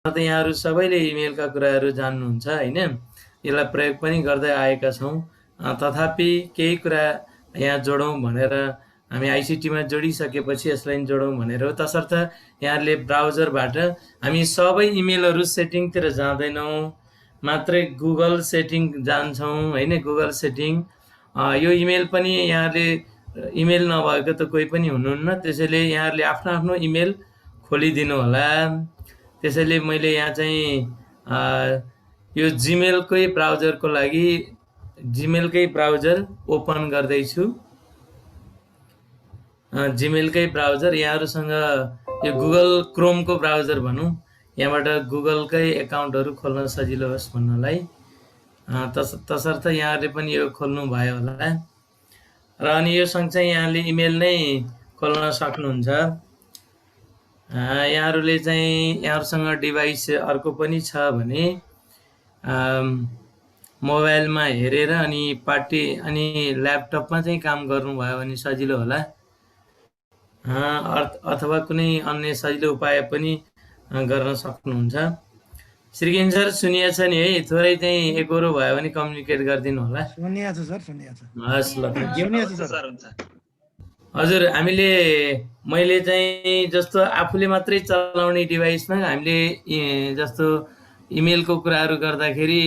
त यहाँहरू सबैले इमेलका कुराहरू जान्नुहुन्छ हैन। यसलाई प्रयोग पनि गर्दै आएका छौँ। तथापि केही कुरा यहाँ जोडौँ भनेर हामी आइसिटीमा जोडिसकेपछि यसलाई जोडौँ भनेर हो। तसर्थ यहाँहरूले ब्राउजरबाट हामी सबै इमेलहरू सेटिङतिर जाँदैनौँ, मात्रै गुगल सेटिङ जान्छौँ हैन। गुगल सेटिङ यो इमेल पनि यहाँहरूले इमेल नभएको त कोही पनि हुनुहुन्न, त्यसैले यहाँहरूले आफ्नो आफ्नो इमेल खोलिदिनु होला। त्यसैले मैले यहाँ चाहिँ यो जीमेलकै ब्राउजरको लागि जीमेलकै ब्राउजर ओपन गर्दैछु। जीमेलकै ब्राउजर यहाँहरूसँग यो गुगल क्रोमको ब्राउजर भनौँ, यहाँबाट गुगलकै एकाउन्टहरू खोल्न सजिलो होस् भन्नलाई। तसर्थ यहाँहरूले पनि यो खोल्नु भयो होला र अनि यो सँगसँगै यहाँले इमेल नै खोल्न सक्नुहुन्छ। यहाँहरूले चाहिँ यहाँहरूसँग डिभाइस अर्को पनि छ भने मोबाइलमा हेरेर अनि ल्यापटपमा चाहिँ काम गर्नुभयो भने सजिलो होला, अथवा कुनै अन्य सजिलो उपाय पनि गर्न सक्नुहुन्छ। श्रीकिन सर सुनिया छ नि है? थोरै चाहिँ एकरो भयो भने कम्युनिकेट गरिदिनु होला। सुनिया छ सर, सुनिया छ। हस् ल सर। हजुर, मैले चाहिँ जस्तो आफूले मात्रै चलाउने डिभाइसमा हामीले जस्तो इमेलको कुराहरू गर्दाखेरि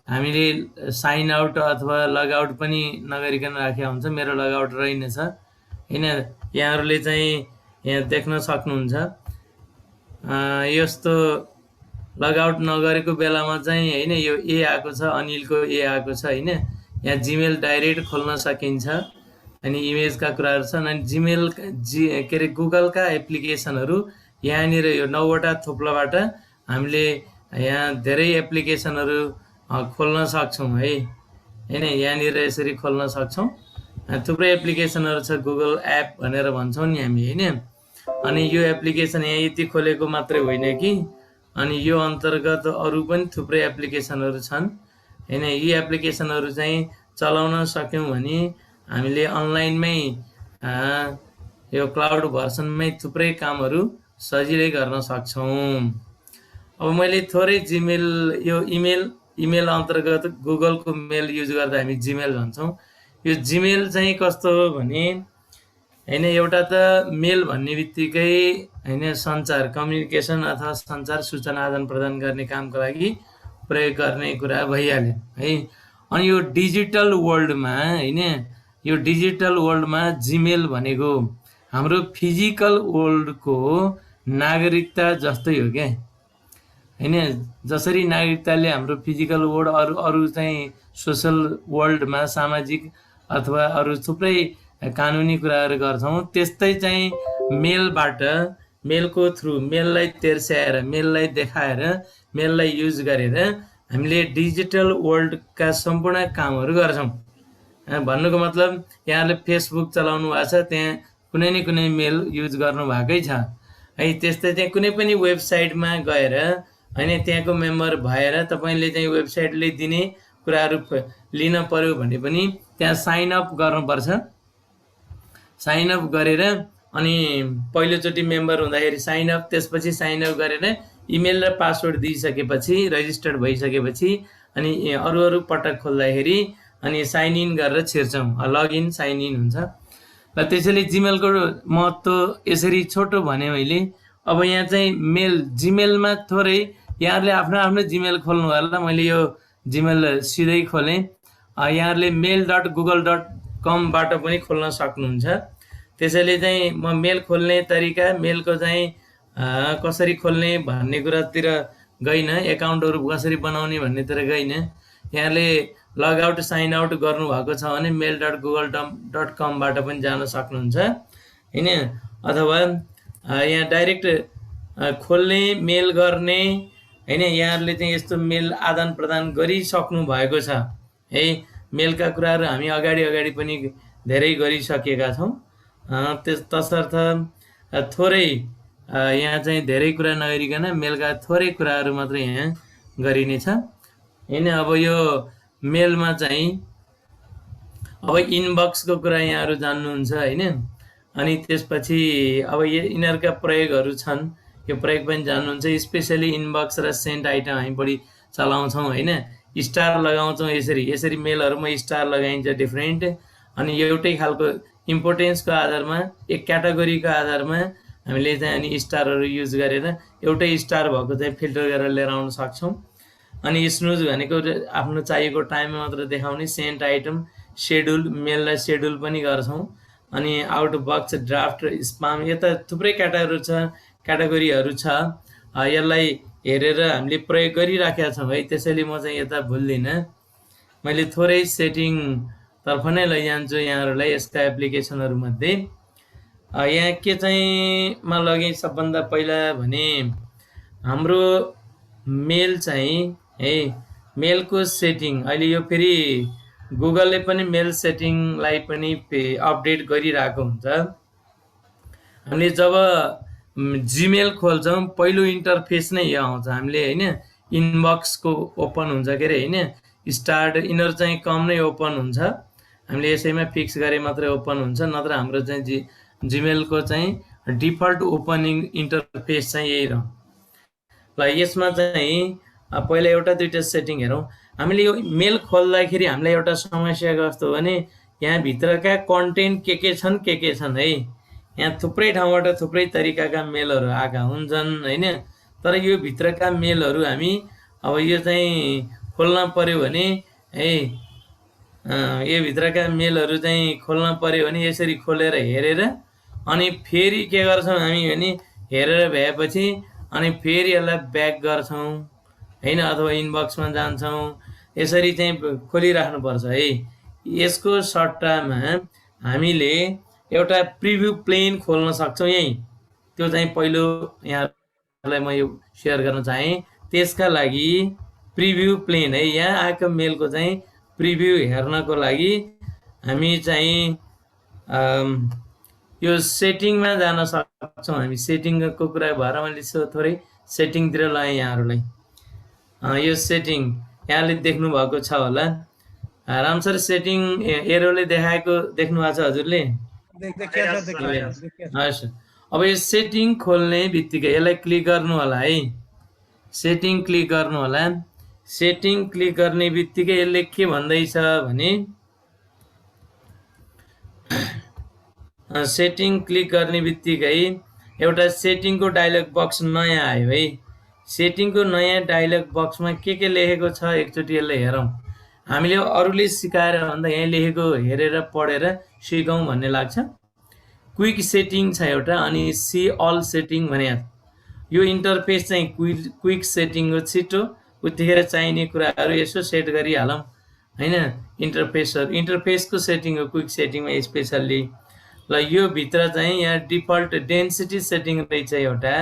हामीले साइन आउट अथवा लगआउट पनि नगरिकन राखेको हुन्छ। मेरो लगआउट रहेनछ हैन। यहाँहरूले चाहिँ यहाँ देख्न सक्नुहुन्छ। यस्तो लगआउट नगरेको बेलामा चाहिँ हैन यो ए आएको छ, अनिलको ए आएको छ हैन। यहाँ जीमेल डाइरेक्ट खोल्न सकिन्छ अनि इमेजका कुराहरू छन्। अनि जीमेल के अरे गुगलका एप्लिकेसनहरू यहाँनिर यो 9 वटा थोप्लाबाट हामीले यहाँ धेरै एप्लिकेसनहरू खोल्न सक्छौँ है हैन। यहाँनिर यसरी खोल्न सक्छौँ। थुप्रै एप्लिकेसनहरू छ, गुगल एप भनेर भन्छौँ नि हामी हैन। अनि यो एप्लिकेसन यहाँ यति खोलेको मात्रै होइन कि, अनि यो अन्तर्गत अरू पनि थुप्रै एप्लिकेसनहरू छन् हैन। यी एप्लिकेसनहरू चाहिँ चलाउन सक्यौँ भने हामीले अनलाइनमै यो क्लाउड भर्सनमै थुप्रै कामहरू सजिलै गर्न सक्छौँ। अब मैले थोरै जीमेल यो इमेल अन्तर्गत गुगलको मेल युज गर्दा हामी जीमेल भन्छौँ। यो जीमेल चाहिँ कस्तो हो भने हैन, एउटा त मेल भन्ने बित्तिकै हैन सञ्चार कम्युनिकेसन अथवा सञ्चार सूचना आदान प्रदान गर्ने कामको लागि प्रयोग गर्ने कुरा भइहाल्यो है। अनि यो डिजिटल वर्ल्डमा हैन, यो डिजिटल वर्ल्डमा जीमेल भनेको हाम्रो फिजिकल वर्ल्डको नागरिकता जस्तै हो क्या हैन। जसरी नागरिकताले हाम्रो फिजिकल वर्ल्ड अरू चाहिँ सोसल वर्ल्डमा सामाजिक अथवा अरू थुप्रै कानुनी कुराहरू गर्छौँ, त्यस्तै चाहिँ मेलबाट मेलको थ्रु मेललाई तेर्स्याएर मेललाई देखाएर मेललाई युज गरेर हामीले डिजिटल वर्ल्डका सम्पूर्ण कामहरू गर्छौँ। भन्नुको मतलब यहाँले फेसबुक चलाउनु भएको छ, त्यहाँ कुनै न कुनै मेल युज गर्नु भएकै छ है। त्यस्तै चाहिँ कुनै पनि वेबसाइटमा गएर हैन त्यहाँको मेम्बर भएर तपाईले चाहिँ वेबसाइटले दिने कुराहरू लिन पर्यो भने पनि त्यहाँ साइन अप गर्नुपर्छ। साइन अप गरेर अनि पहिलोचोटि मेम्बर हुँदाखेरि साइन अप, त्यसपछि साइन अप गरेर इमेल र पासवर्ड दिइसकेपछि रजिस्टर्ड भइसकेपछि अनि अरू पटक खोल्दाखेरि अनि साइन इन गरेर छिर्छौँ, लगइन साइन इन हुन्छ। र त्यसैले जीमेलको महत्त्व यसरी छोटो भने मैले। अब यहाँ चाहिँ जीमेलमा थोरै यहाँहरूले आफ्नो जीमेल खोल्नु होला। मैले यो जीमेल सिधै खोलेँ। यहाँहरूले mail.google.com बाट पनि खोल्न सक्नुहुन्छ। त्यसैले चाहिँ म मेल खोल्ने तरिका, मेलको चाहिँ कसरी खोल्ने भन्ने कुरातिर गइनँ, एकाउन्टहरू कसरी बनाउने भन्नेतिर गइनँ। यहाँले लगआउट साइन आउट गर्नुभएको छ भने mail.google.com बाट पनि जान सक्नुहुन्छ हैन। अथवा यहाँ डाइरेक्ट खोल्ने मेल गर्ने हैन। यहाँहरूले चाहिँ यस्तो मेल आदान प्रदान गरिसक्नु भएको छ है। मेलका कुराहरू हामी अगाडि पनि धेरै गरिसकेका छौँ। तसर्थ थोरै यहाँ चाहिँ धेरै कुरा नगरिकन मेलका थोरै कुराहरू मात्रै यहाँ गरिनेछ हैन। अब यो मेलमा चाहिँ अब इनबक्सको कुरा यहाँहरू जान्नुहुन्छ हैन। अनि त्यसपछि अब यिनीहरूका प्रयोगहरू छन्। यो प्रयोग पनि जान्नुहुन्छ। स्पेसली इनबक्स र सेन्ट आइटम हामी बढी चलाउँछौँ होइन, स्टार लगाउँछौँ। यसरी मेलहरूमा स्टार लगाइन्छ डिफ्रेन्ट, अनि एउटै खालको इम्पोर्टेन्सको आधारमा एक क्याटेगोरीको आधारमा हामीले चाहिँ अनि स्टारहरू युज गरेर एउटै स्टार भएको चाहिँ फिल्टर गरेर लिएर आउन सक्छौँ। अनि स्नुज भनेको आफ्नो चाहिएको टाइममा मात्र देखाउने, सेन्ट आइटम सेड्युल, मेललाई सेड्युल पनि गर्छौँ। अनि आउट बक्स ड्राफ्ट स्पाम, यता थुप्रै क्याटेगोरीहरू छ। यसलाई हेरेर हामीले प्रयोग गरिराखेका छौँ है, त्यसैले म चाहिँ यता भुल्दिनँ। मैले थोरै सेटिङतर्फ नै लैजान्छु यहाँहरूलाई यसका एप्लिकेसनहरूमध्ये। यहाँ के चाहिँ मा लगेँ सबभन्दा पहिला भने हाम्रो मेल चाहिँ है, मेलको सेटिङ अहिले यो फेरि गुगलले पनि मेल सेटिङलाई पनि अपडेट गरिरहेको हुन्छ। हामीले जब जिमेल खोल्छौँ पहिलो इन्टरफेस नै यो आउँछ हामीले होइन, इनबक्सको ओपन हुन्छ के अरे होइन, स्टार्ट इनर चाहिँ कम नै ओपन हुन्छ। हामीले यसैमा फिक्स गरे मात्रै ओपन हुन्छ, नत्र हाम्रो चाहिँ जिमेलको चाहिँ डिफल्ट ओपनिङ इन्टरफेस चाहिँ यही रह्यो। ल यसमा चाहिँ पहिला एउटा दुईवटा सेटिङ हेरौँ। हामीले यो मेल खोल्दाखेरि हामीलाई एउटा समस्या कस्तो हो भने यहाँ भित्रका कन्टेन्ट के छन् है, यहाँ थुप्रै ठाउँबाट थुप्रै तरिकाका मेलहरू आएका हुन्छन् होइन। तर यो भित्रका मेलहरू हामी अब यो चाहिँ खोल्न पर्यो भने है, यो भित्रका मेलहरू चाहिँ खोल्न पर्यो भने यसरी खोलेर हेरेर अनि फेरि के गर्छौँ हामी भने हेरेर भएपछि अनि फेरि यसलाई ब्याक गर्छौँ होइन, अथवा इनबक्समा जान्छौँ, यसरी चाहिँ खोलिराख्नुपर्छ है। यसको सट्टामा हामीले एउटा प्रिभ्यू प्लेन खोल्न सक्छौँ यहीँ, त्यो चाहिँ पहिलो यहाँलाई म यो सेयर गर्न चाहेँ। त्यसका लागि प्रिभ्यू प्लेन है, यहाँ आएको मेलको चाहिँ प्रिभ्यू हेर्नको लागि हामी चाहिँ यो सेटिङमा जान सक्छौँ। हामी सेटिङको कुरा भएर मैले थोरै सेटिङतिर लगाएँ यहाँहरूलाई। यो सेटिङ यहाँले देख्नु भएको छ होला रामसर, सेटिङ एरोले देखाएको देख्नु भएको छ हजुरले? हस्, अब यो सेटिङ खोल्ने बित्तिकै यसलाई क्लिक गर्नु होला है, सेटिङ क्लिक गर्नु होला। सेटिङ क्लिक गर्ने बित्तिकै यसले के भन्दैछ भने सेटिङ क्लिक गर्ने बित्तिकै एउटा सेटिङको डायलग बक्स नयाँ आयो है। सेटिङको नयाँ डायलग बक्समा के लेखेको छ एकचोटि यसलाई हेरौँ। हामीले अरूले सिकाएर भन्दा यहाँ लेखेको हेरेर पढेर सिकौँ भन्ने लाग्छ। क्विक सेटिङ छ एउटा, अनि सी अल सेटिङ भने यो इन्टरफेस चाहिँ क्विक सेटिङ हो, छिटो उतिखेर चाहिने कुराहरू यसो सेट गरिहालौँ होइन। इन्टरफेसको सेटिङ हो क्विक सेटिङमा स्पेसल्ली। ल यो भित्र चाहिँ यहाँ डिफल्ट डेन्सिटी सेटिङ रहेछ एउटा,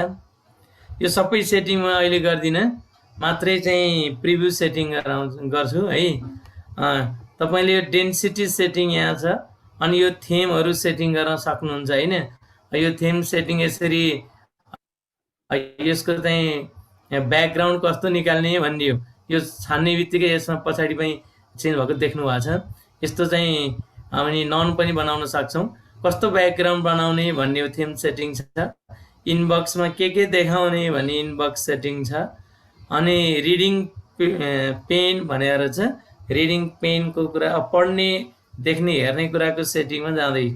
यो सबै सेटिङ म अहिले गर्दिनँ, मात्रै चाहिँ प्रिभ्यू सेटिङ गर्छु है। तपाईँले यो डेन्सिटी सेटिङ यहाँ छ, अनि यो थेमहरू सेटिङ गर्न सक्नुहुन्छ होइन। यो थेम सेटिङ यसरी यसको चाहिँ ब्याकग्राउन्ड कस्तो निकाल्ने भन्ने हो, यो छान्ने बित्तिकै यसमा पछाडि पनि चेन्ज भएको देख्नु भएको छ। यस्तो चाहिँ हामी नन पनि बनाउन सक्छौँ। कस्तो ब्याकग्राउन्ड बनाउने भन्ने हो थेम सेटिङ छ। इनबक्समा के देखाउने भन्ने इनबक्स सेटिङ छ। अनि रिडिङ पेन भनेर छ, रिडिङ पेनको कुरा पढ्ने देख्ने हेर्ने कुराको सेटिङमा जाँदै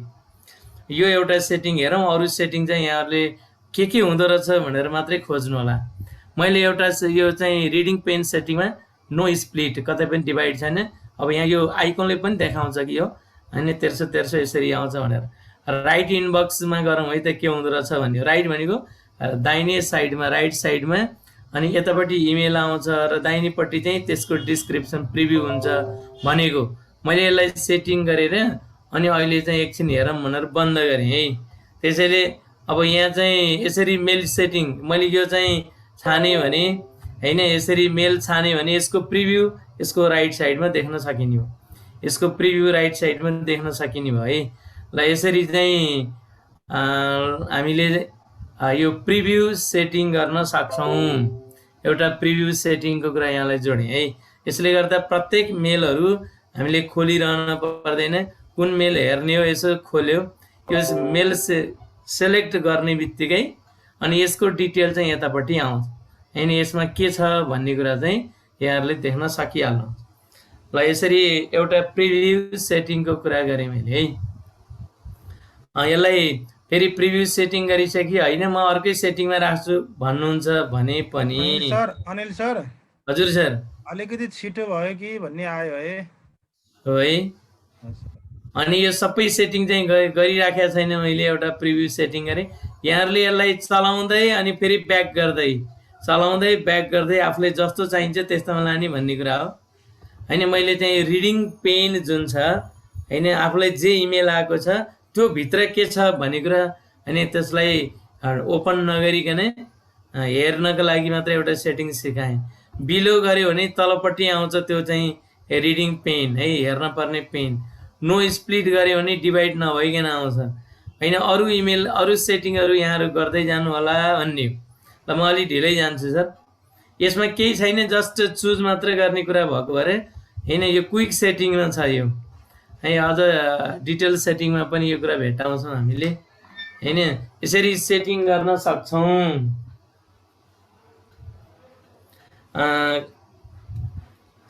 यो एउटा सेटिङ हेरौँ। अरू सेटिङ चाहिँ यहाँहरूले के हुँदो रहेछ भनेर मात्रै खोज्नु होला। मैले एउटा यो चाहिँ रिडिङ पेन सेटिङमा नो स्प्लिट, कतै पनि डिभाइड छैन। अब यहाँ यो आइकनले पनि देखाउँछ कि यो होइन 1313 यसरी आउँछ भनेर। राइट इनबक्समा गरौँ है त के हुँदो रहेछ भन्ने। राइट भनेको दाहिने साइडमा, राइट साइडमा, अनि यतापट्टि इमेल आउँछ र दाहिनेपट्टि चाहिँ त्यसको डिस्क्रिप्सन प्रिभ्यू हुन्छ भनेको। मैले यसलाई सेटिङ गरेर अनि अहिले चाहिँ एकछिन हेरौँ भनेर बन्द गरेँ है। त्यसैले अब यहाँ चाहिँ यसरी मेल सेटिङ मैले यो चाहिँ छाने भने होइन, यसरी मेल छाने भने यसको प्रिभ्यू यसको राइट साइडमा देख्न सकिने हो, यसको प्रिभ्यू राइट साइडमा देख्न सकिने भयो है। ल यसरी चाहिँ हामीले यो प्रिभ्यू सेटिङ गर्न सक्छौँ। एउटा प्रिभ्यू सेटिङको कुरा यहाँलाई जोडेँ है। यसले गर्दा प्रत्येक मेलहरू हामीले खोलिरहन पर्दैन, कुन मेल हेर्ने हो यसो खोल्यो, यो मेल सेलेक्ट गर्ने बित्तिकै अनि यसको डिटेल चाहिँ यतापट्टि आउँछ हैन। यसमा के छ भन्ने कुरा चाहिँ यहाँहरूले देख्न सकिहाल्नुहुन्छ। ल यसरी एउटा प्रिभ्यू सेटिङको कुरा गरेँ मैले है। यसलाई फेरि प्रिभ्यू सेटिङ गरिसके होइन म अर्कै सेटिङमा राख्छु भन्नुहुन्छ भने पनि अनिल सर हजुर सर अलिकति छिटो भयो कि भन्ने आयो है। हो है। अनि यो सबै सेटिङ चाहिँ गरिराखेको छैन मैले, एउटा प्रिभ्यू सेटिङ गरेँ। यहाँहरूले यसलाई चलाउँदै अनि फेरि ब्याक गर्दै चलाउँदै ब्याक गर्दै आफूले जस्तो चाहिन्छ त्यस्तोमा लाने भन्ने कुरा हो हैन। मैले चाहिँ रिडिङ पेन जुन छ हैन, आफूलाई जे इमेल आएको छ त्यो भित्र के छ भन्ने कुरा अनि त्यसलाई ओपन नगरिकन हेर्नको लागि मात्र एउटा सेटिङ सिकाएँ। बिलो गर्यो भने तलपट्टि आउँछ त्यो चाहिँ रिडिङ पेन है, हेर्न पर्ने पेन। नो स्प्लिट गर्यो भने डिभाइड नभइकन आउँछ हैन। अरू इमेल अरू सेटिङहरू यहाँहरू गर्दै जानु होला भन्ने। ल म अलि ढिलै जान्छु सर। यसमा केही छैन, जस्ट चुज मात्र गर्ने कुरा भएको भएर हैन। यो क्विक सेटिङमा छ यो है। अझ डिटेल सेटिङमा पनि यो कुरा भेट्टाउँछौँ हामीले हैन। यसरी सेटिङ गर्न सक्छौँ।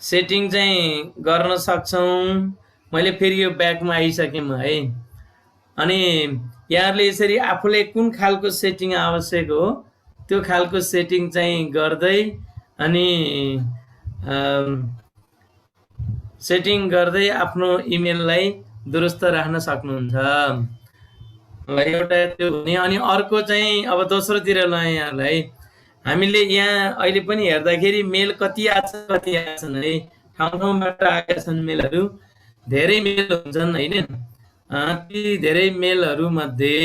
सेटिङ चाहिँ गर्न सक्छौँ। मैले फेरि यो ब्याकमा आइसकेँ म है। अनि यहाँहरूले यसरी आफूले कुन खालको सेटिङ आवश्यक हो त्यो खालको सेटिङ चाहिँ गर्दै अनि सेटिङ गर्दै आफ्नो इमेललाई दुरुस्त राख्न सक्नुहुन्छ। एउटा त्यो भने अनि अर्को चाहिँ अब दोस्रोतिर ल यहाँलाई हामीले यहाँ अहिले पनि हेर्दाखेरि मेल कति आछन् है। ठाउँ ठाउँबाट आएका छन् मेलहरू, धेरै मेल हुन्छन् हैन। ती धेरै मेलहरू मध्ये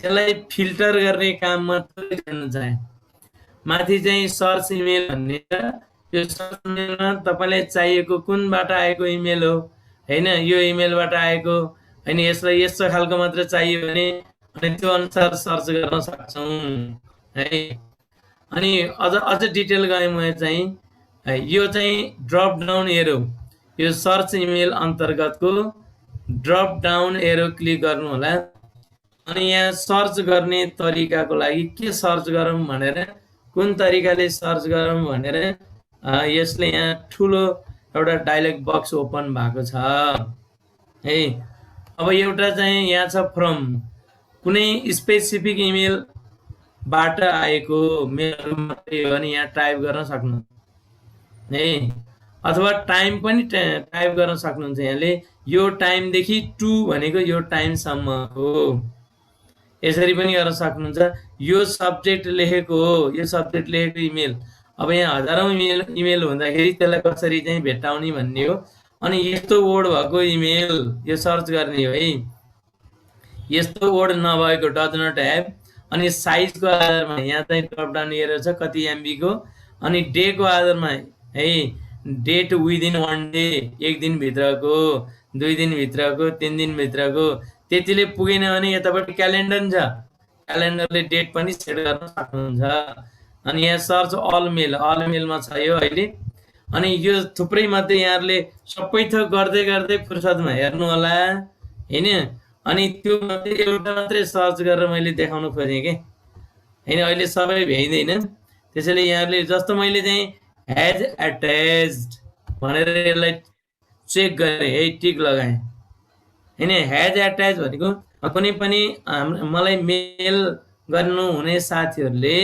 त्यसलाई फिल्टर गर्ने काम मात्रै गर्न चाहे। माथि चाहिँ सर्च इमेल भन्ने छ। यो सर्च इमेलमा तपाईलाई चाहिएको कुनबाट आएको इमेल हो हैन, यो इमेलबाट आएको हैन, यसलाई यस्तो खालको मात्र चाहियो भने अनि त्यो अनुसार सर्च गर्न सक्छौँ है। अनि अझ डिटेल गएँ म चाहिँ यो चाहिँ ड्रप डाउन एरो, यो सर्च इमेल अन्तर्गतको ड्रप डाउन एरो क्लिक गर्नु होला। अनि यहाँ सर्च गर्ने तरिकाको लागि के सर्च गरौँ भनेर, कुन तरिकाले सर्च गरौँ भनेर यसले यहाँ ठुलो एउटा डायलग बक्स ओपन भएको छ है। अब एउटा चाहिँ यहाँ छ फ्रम, कुनै स्पेसिफिक इमेलबाट आएको मेलहरू मात्रै हो भने यहाँ टाइप गर्न सक्नुहुन्छ है। अथवा टाइम पनि टाइप गर्न सक्नुहुन्छ। यहाँले यो टाइमदेखि टु भनेको यो टाइमसम्मको यसरी पनि गर्न सक्नुहुन्छ। यो सब्जेक्ट लेखेको हो, यो सब्जेक्ट लेखेको इमेल। अब यहाँ हजारौँ इमेल हुँदाखेरि त्यसलाई कसरी चाहिँ भेट्टाउने भन्ने हो। अनि यस्तो वर्ड भएको इमेल यो सर्च गर्ने हो है। यस्तो वर्ड नभएको डज नट ह्याभ। अनि साइजको आधारमा यहाँ चाहिँ ड्रप डाउन एरो छ कति एमबीको। अनि डेको आधारमा है, डेट विदिन 1 डे, एक दिनभित्रको, 2 दिनभित्रको, 3 दिनभित्रको। त्यतिले पुगेन भने यतापट्टि क्यालेन्डर छ, क्यालेन्डरले डेट पनि सेट गर्न सक्नुहुन्छ। अनि यहाँ सर्च अल मेल, अल मेलमा छ यो अहिले। अनि यो थुप्रै मध्ये यहाँहरूले सबै थोक गर्दै गर्दै फुर्सदमा हेर्नु होला हैन। अनि त्यो मध्ये एउटा मात्रै सर्च गरेर मैले देखाउनु खोजेँ के हैन। अहिले सबै भ्याइँदैन, त्यसैले यहाँहरूले जस्तो मैले चाहिँ हैज अट्याच्ड भनेर यसलाई चेक गरेँ है, टिक लगाएँ हैन। हैज अट्याच भनेको कुनै पनि मलाई मेल गर्नु हुने साथीहरूले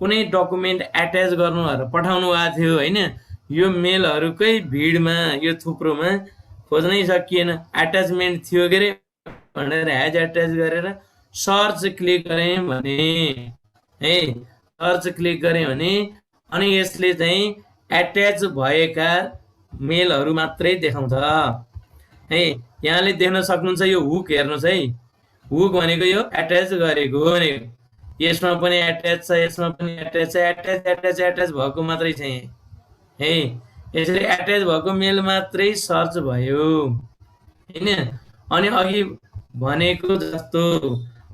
कुनै डकुमेन्ट एट्याच गर्नु भनेर पठाउनु भएको थियो हैन। यो मेलहरूकै भिडमा यो थुप्रोमा खोज्नै सकिएन, एट्याचमेन्ट थियो के अरे भनेर हैज अट्याच गरेर सर्च क्लिक गरेँ भने है, सर्च क्लिक गरेँ भने अनि यसले चाहिँ एट्याच भएका मेलहरू मात्रै देखाउँछ है। यहाँले देख्न सक्नुहुन्छ यो हुक हेर्नुहोस् है। हुक भनेको यो एट्याच गरेको भनेको, यसमा पनि एट्याच छ, यसमा पनि एट्याच छ। एट्याच एट्याच एट्याच भएको मात्रै छ है। यसरी एट्याच भएको मेल मात्रै सर्च भयो हैन। अनि अघि भनेको जस्तो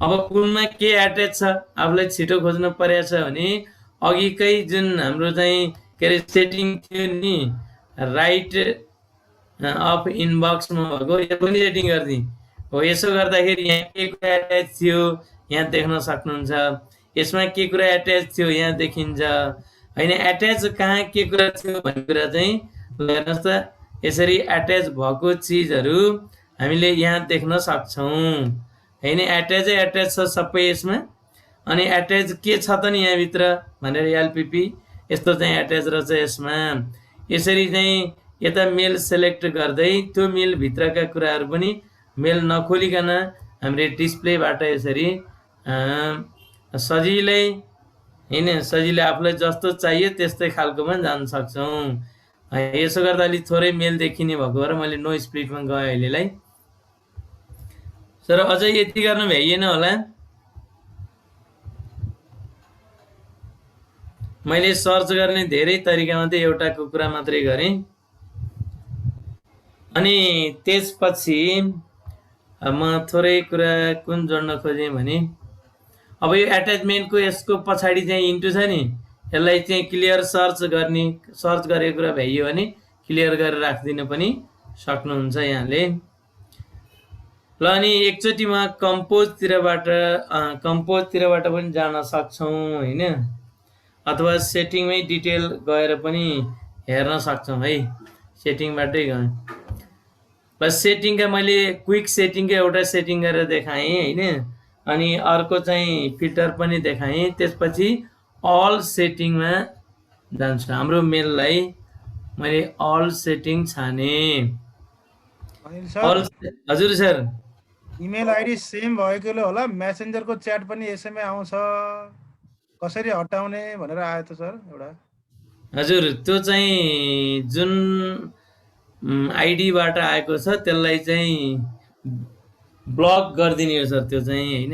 अब कुनमा के एट्याच छ आफूलाई छिटो खोज्न परेको छ भने अघिकै जुन हाम्रो चाहिँ के अरे सेटिङ थियो नि, राइट अफ इनबक्समा भएको, यो पनि सेटिङ गरिदिएँ हो। यसो गर्दाखेरि यहाँ के एट्याच थियो यहाँ देख्न सक्नुहुन्छ। यसमा के कुरा एट्याच थियो यहाँ देखिन्छ हैन। एट्याच कहाँ के कुरा थियो भन्ने कुरा चाहिँ हेर्नुहोस् त, यसरी एट्याच भएको चिजहरू हामीले यहाँ देख्न सक्छौँ हैन। एट्याचै एट्याच छ सबै यसमा। अनि एट्याच के छ त नि यहाँभित्र भनेर एलपिपी यस्तो चाहिँ एट्याच रहेछ यसमा। यसरी चाहिँ यता मेल सेलेक्ट गर्दै त्यो मेलभित्रका कुराहरू पनि मेल नखोलिकन हामीले डिस्प्लेबाट यसरी सजिलै हैन, सजिलै आफूलाई जस्तो चाहियो त्यस्तै खालकोमा जान सक्छौँ। यसो गर्दा अलिक थोरै मेल देखिने भएको भएर मैले नो स्प्लिटमा गएँ अहिलेलाई। सर अझै यति गर्न भ्याइएन होला। मैले सर्च गर्ने धेरै तरिकामा चाहिँ एउटाको कुरा मात्रै गरेँ। अनि त्यसपछि म थोरै कुरा कुन जोड्न खोजेँ भने अब यो एट्याचमेन्टको यसको पछाडि चाहिँ इन्टु छ नि, यसलाई चाहिँ क्लियर सर्च गर्ने, सर्च गरेको कुरा भ्याइयो भने क्लियर गरेर राखिदिन पनि सक्नुहुन्छ यहाँले। ल अनि एकचोटिमा कम्पोजतिरबाट पनि जान सक्छौँ हैन, अथवा सेटिङमै डिटेल गएर पनि हेर्न सक्छौँ है। सेटिङबाटै गएँ। बस सेटिङका मैले क्विक सेटिङको एउटा सेटिङ गरेर देखाएँ हैन। अनि अर्को चाहिँ फिल्टर पनि देखाएँ। त्यसपछि अल सेटिङमा जान्छु। हाम्रो मेललाई मैले अल सेटिङ छाने। अनिल अल सर हजुर सर इमेल आइडी सेम भएकोले होला मेसेन्जरको च्याट पनि यसैमै आउँछ, कसरी हटाउने भनेर आयो त सर एउटा। हजुर त्यो चाहिँ जुन आइडीबाट आएको छ त्यसलाई चाहिँ ब्लक गरिदिने हो सर। त्यो चाहिँ हैन,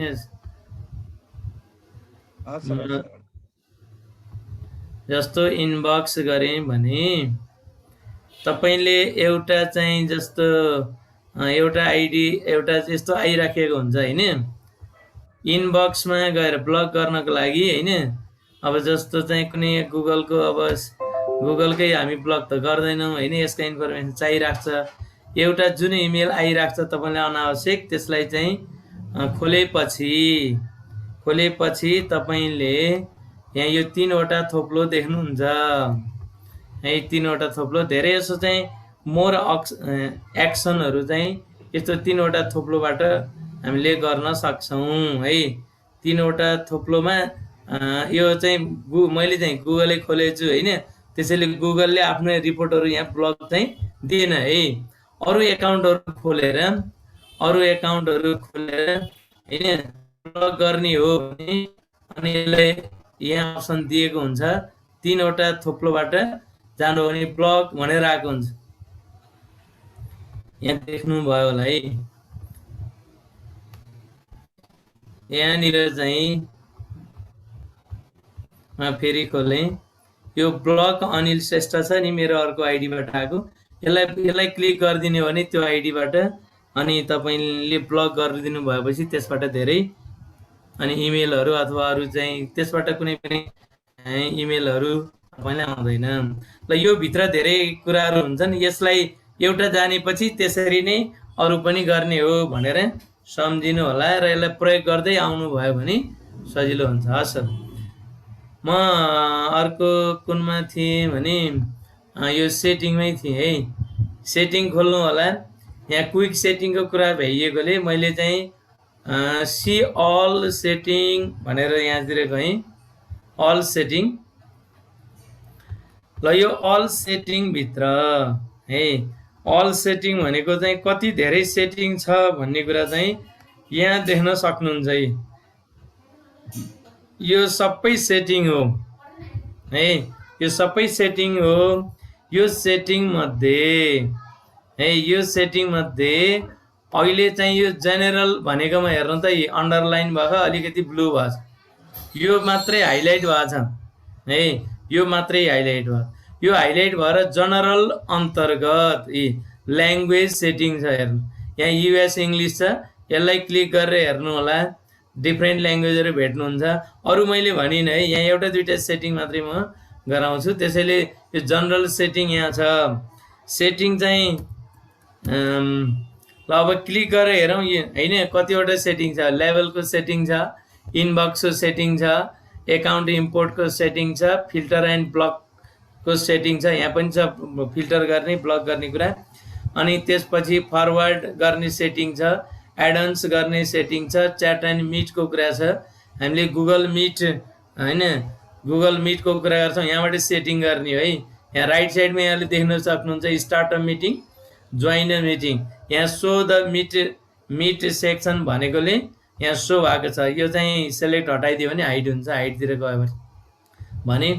जस्तो इनबक्स गरेँ भने तपाईले एउटा चाहिँ जस्तो एउटा आइडी एउटा यस्तो आइराखेको हुन्छ हैन, इनबक्समा गएर ब्लक गर्नको लागि हैन। अब जस्तो चाहिँ कुनै गुगलको, अब गुगलकै हामी ब्लक त गर्दैनौँ हैन, यसका इन्फर्मेसन चाहिराख्छ। एउटा जुन इमेल आइराख्छ तपाईलाई अनावश्यक, त्यसलाई चाहिँ खोलेपछि तपाईले यहाँ यो 3वटा थोप्लो देख्नुहुन्छ है। 3वटा थोप्लो धेरै जसो चाहिँ मोर एक्सनहरू चाहिँ यस्तो 3वटा थोप्लोबाट हामीले गर्न सक्छौँ है। 3वटा थोप्लोमा यो चाहिँ मैले चाहिँ गुगलै खोलेको छु हैन, त्यसैले गुगलले आफ्नो रिपोर्टहरू यहाँ ब्लक चाहिँ दिएन है। अरू एकाउन्टहरू खोलेर हैन ब्लक गर्ने हो भने अनि यसलाई यहाँ अप्सन दिएको हुन्छ, 3वटा थोप्लोबाट जानु भने ब्लक भनेर आएको हुन्छ। यहाँ देख्नु भयो होला है। यहाँनिर चाहिँ फेरि खोलेँ, यो ब्लक अनिल श्रेष्ठ छ नि मेरो अर्को आइडीबाट आएको। यसलाई क्लिक गरिदिने हो भने त्यो आइडीबाट अनि तपाईले ब्लक गरिदिनु भएपछि त्यसबाट धेरै अनि इमेलहरू अथवा अरू चाहिँ त्यसबाट कुनै पनि इमेलहरू तपाईँलाई आउँदैन। ल यो भित्र धेरै कुराहरू हुन्छन्, यसलाई एउटा जानेपछि त्यसरी नै अरू पनि गर्ने हो भनेर सम्झिनु होला र यसलाई प्रयोग गर्दै आउनु भयो भने सजिलो हुन्छ। हस् सर, म अर्को कुनमा थिएँ भने यो सेटिङमै थिएँ है। सेटिङ खोल्नु होला। यहाँ क्विक सेटिङको कुरा भइएकोले मैले चाहिँ सी अल सेटिङ भनेर यहाँतिर गएँ। अल सेटिङ, ल यो अल सेटिङ भित्र है, अल सेटिङ भनेको चाहिँ कति धेरै सेटिङ छ भन्ने कुरा चाहिँ यहाँ देख्न सक्नुहुन्छ है। यो सबै सेटिङ हो है, यो सबै सेटिङ हो। यो सेटिङ मध्ये अहिले चाहिँ यो जेनरल भनेकोमा हेर्नु त अन्डरलाइन भएको अलिकति ब्लू भएको छ, यो मात्रै हाइलाइट भएको छ है। यो मात्रै हाइलाइट भयो। यो हाइलाइट भएर जनरल अन्तर्गत ल्याङ्ग्वेज सेटिङ छ हेर्नु। यहाँ युएस इङ्ग्लिस छ, यसलाई क्लिक गरेर हेर्नु होला, डिफ्रेन्ट ल्याङ्ग्वेजहरू भेट्नुहुन्छ। अरू मैले भनिनँ है, यहाँ एउटा दुईवटा सेटिङ मात्रै म गराउँछु। त्यसैले यो जनरल सेटिङ यहाँ छ। सेटिङ चाहिँ ल अब क्लिक गरेर हेरौँ हैन, कतिवटा सेटिङ छ। लेभलको सेटिङ छ, इनबक्सको सेटिङ छ, एकाउन्ट इम्पोर्टको सेटिङ छ, फिल्टर एन्ड ब्लकको सेटिङ छ, यहाँ पनि छ फिल्टर गर्ने ब्लक गर्ने कुरा। अनि त्यसपछि फरवर्ड गर्ने सेटिङ छ, एडन्स गर्ने सेटिङ छ, च्याट एन्ड मिटको कुरा छ। हामीले गुगल मिट हैन गुगल मिटको कुरा गर्छौँ, यहाँबाट सेटिङ गर्ने है। यहाँ राइट साइडमा यहाँले देख्न सक्नुहुन्छ start a meeting, join a meeting. यहाँ सो द मिट सेक्सन भनेकोले यहाँ सो भएको छ, यो चाहिँ सेलेक्ट हटाइदियो भने हाइड हुन्छ, हाइडतिर गयो भने।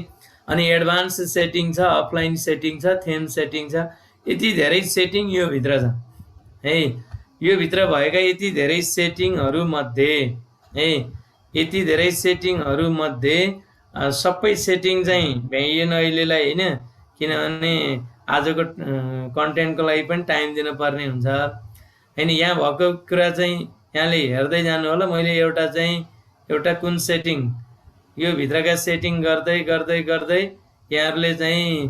अनि एडभान्स सेटिङ छ, अफलाइन सेटिङ छ, थेम सेटिङ छ। यति धेरै सेटिङ यो भित्र छ है। यो भित्र भएका यति धेरै सेटिङहरू मध्ये है, यति धेरै सेटिङहरू मध्ये सबै सेटिङ चाहिँ भ्याइएन अहिलेलाई हैन, किनभने आजको कन्टेन्टको लागि पनि टाइम दिनुपर्ने हुन्छ हैन। यहाँ भएको कुरा चाहिँ यहाँले हेर्दै जानु होला। मैले एउटा कुन सेटिङ, यो भित्रका सेटिङ गर्दै गर्दै गर्दै यहाँहरूले चाहिँ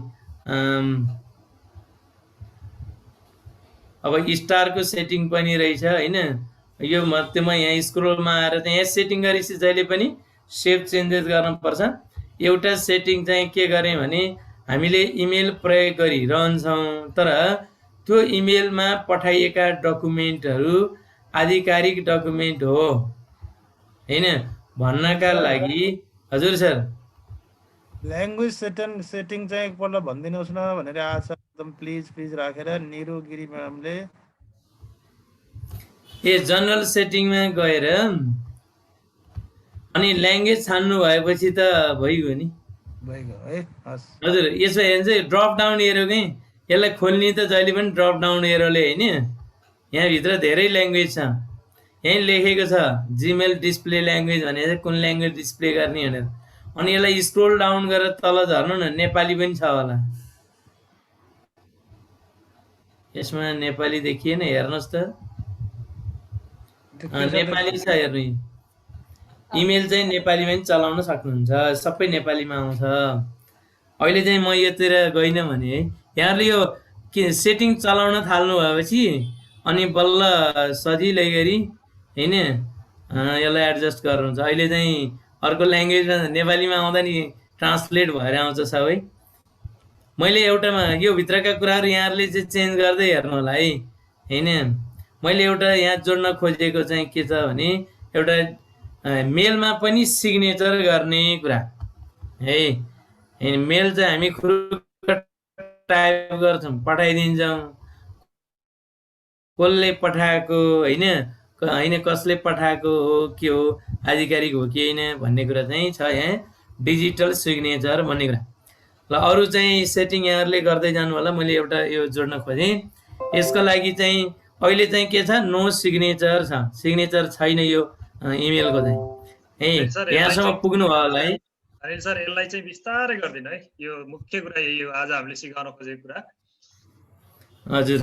अब स्टारको सेटिङ पनि रहेछ हैन। यो मध्यमा यहाँ स्क्रोलमा आएर चाहिँ यहाँ सेटिङ गरेपछि जहिले पनि सेभ चेन्जेस गर्नुपर्छ। एउटा सेटिङ चाहिँ के गरेँ भने हामीले इमेल प्रयोग गरिरहन्छौँ, तर त्यो इमेलमा पठाइएका डकुमेन्टहरू आधिकारिक डकुमेन्ट हो हैन भन्नका लागि। हजुर सर, ल्याङ्ग्वेज सेटिङ चाहिँ एकपल्ट भनिदिनुहोस् न भनेर आछ, एकदम प्लिज राखेर निरु गिरी म्यामले। जनरल सेटिङमा गएर अनि ल्याङ्ग्वेज छान्नु भएपछि त भइगयो नि, भइगयो है। हस् हजुर, यसो हेर्नु चाहिँ ड्रप डाउन एरो के यसलाई खोल्ने त जहिले पनि ड्रप डाउन एरोले हैन। यहाँभित्र धेरै ल्याङ्ग्वेज छ, यहीँ लेखेको छ जिमेल डिस्प्ले ल्याङ्ग्वेज भनेर कुन ल्याङ्ग्वेज डिस्प्ले गर्ने भनेर। अनि यसलाई स्क्रोल डाउन गरेर तल झर्नु न, नेपाली पनि छ होला। यसमा नेपाली देखिएन, हेर्नुहोस् त, नेपाली छ हेर्नु। इमेल चाहिँ नेपालीमा पनि चलाउन सक्नुहुन्छ, सबै नेपालीमा आउँछ। अहिले चाहिँ म योतिर गइनँ भने है, यहाँले यो सेटिङ चलाउन थाल्नु भएपछि अनि बल्ल सजिलै गरी हैन यसलाई एडजस्ट गर्नुहुन्छ। अहिले चाहिँ अर्को ल्याङ्ग्वेजमा नेपालीमा आउँदा नि ट्रान्सलेट भएर आउँछ सबै। मैले एउटामा यो भित्रका कुराहरू यहाँहरूले चाहिँ चेन्ज गर्दै हेर्नु होला है हैन। मैले एउटा यहाँ जोड्न खोजेको चाहिँ के छ भने एउटा मेलमा पनि सिग्नेचर गर्ने कुरा है। मेल चाहिँ हामी खुरुक्क टाइप गर्छौँ, पठाइदिन्छौँ, कसले पठाएको हैन कसले पठाएको हो के हो, आधिकारिक हो कि हैन भन्ने कुरा चाहिँ छ यहाँ, डिजिटल सिग्नेचर भन्ने कुरा। ल अरू चाहिँ सेटिङ यहाँहरूले गर्दै जानु होला। मैले एउटा यो जोड्न खोजेँ, यसको लागि चाहिँ अहिले चाहिँ के छ, नो सिग्नेचर छ, सिग्नेचर छैन यो इमेलको चाहिँ है। यहाँसम्म पुग्नु भयो होला है अनिल सर। यसलाई चाहिँ विस्तारै गर्दिनु है, यो मुख्य कुरा यही हो आज हामीले सिकाउन खोजेको कुरा। हजुर,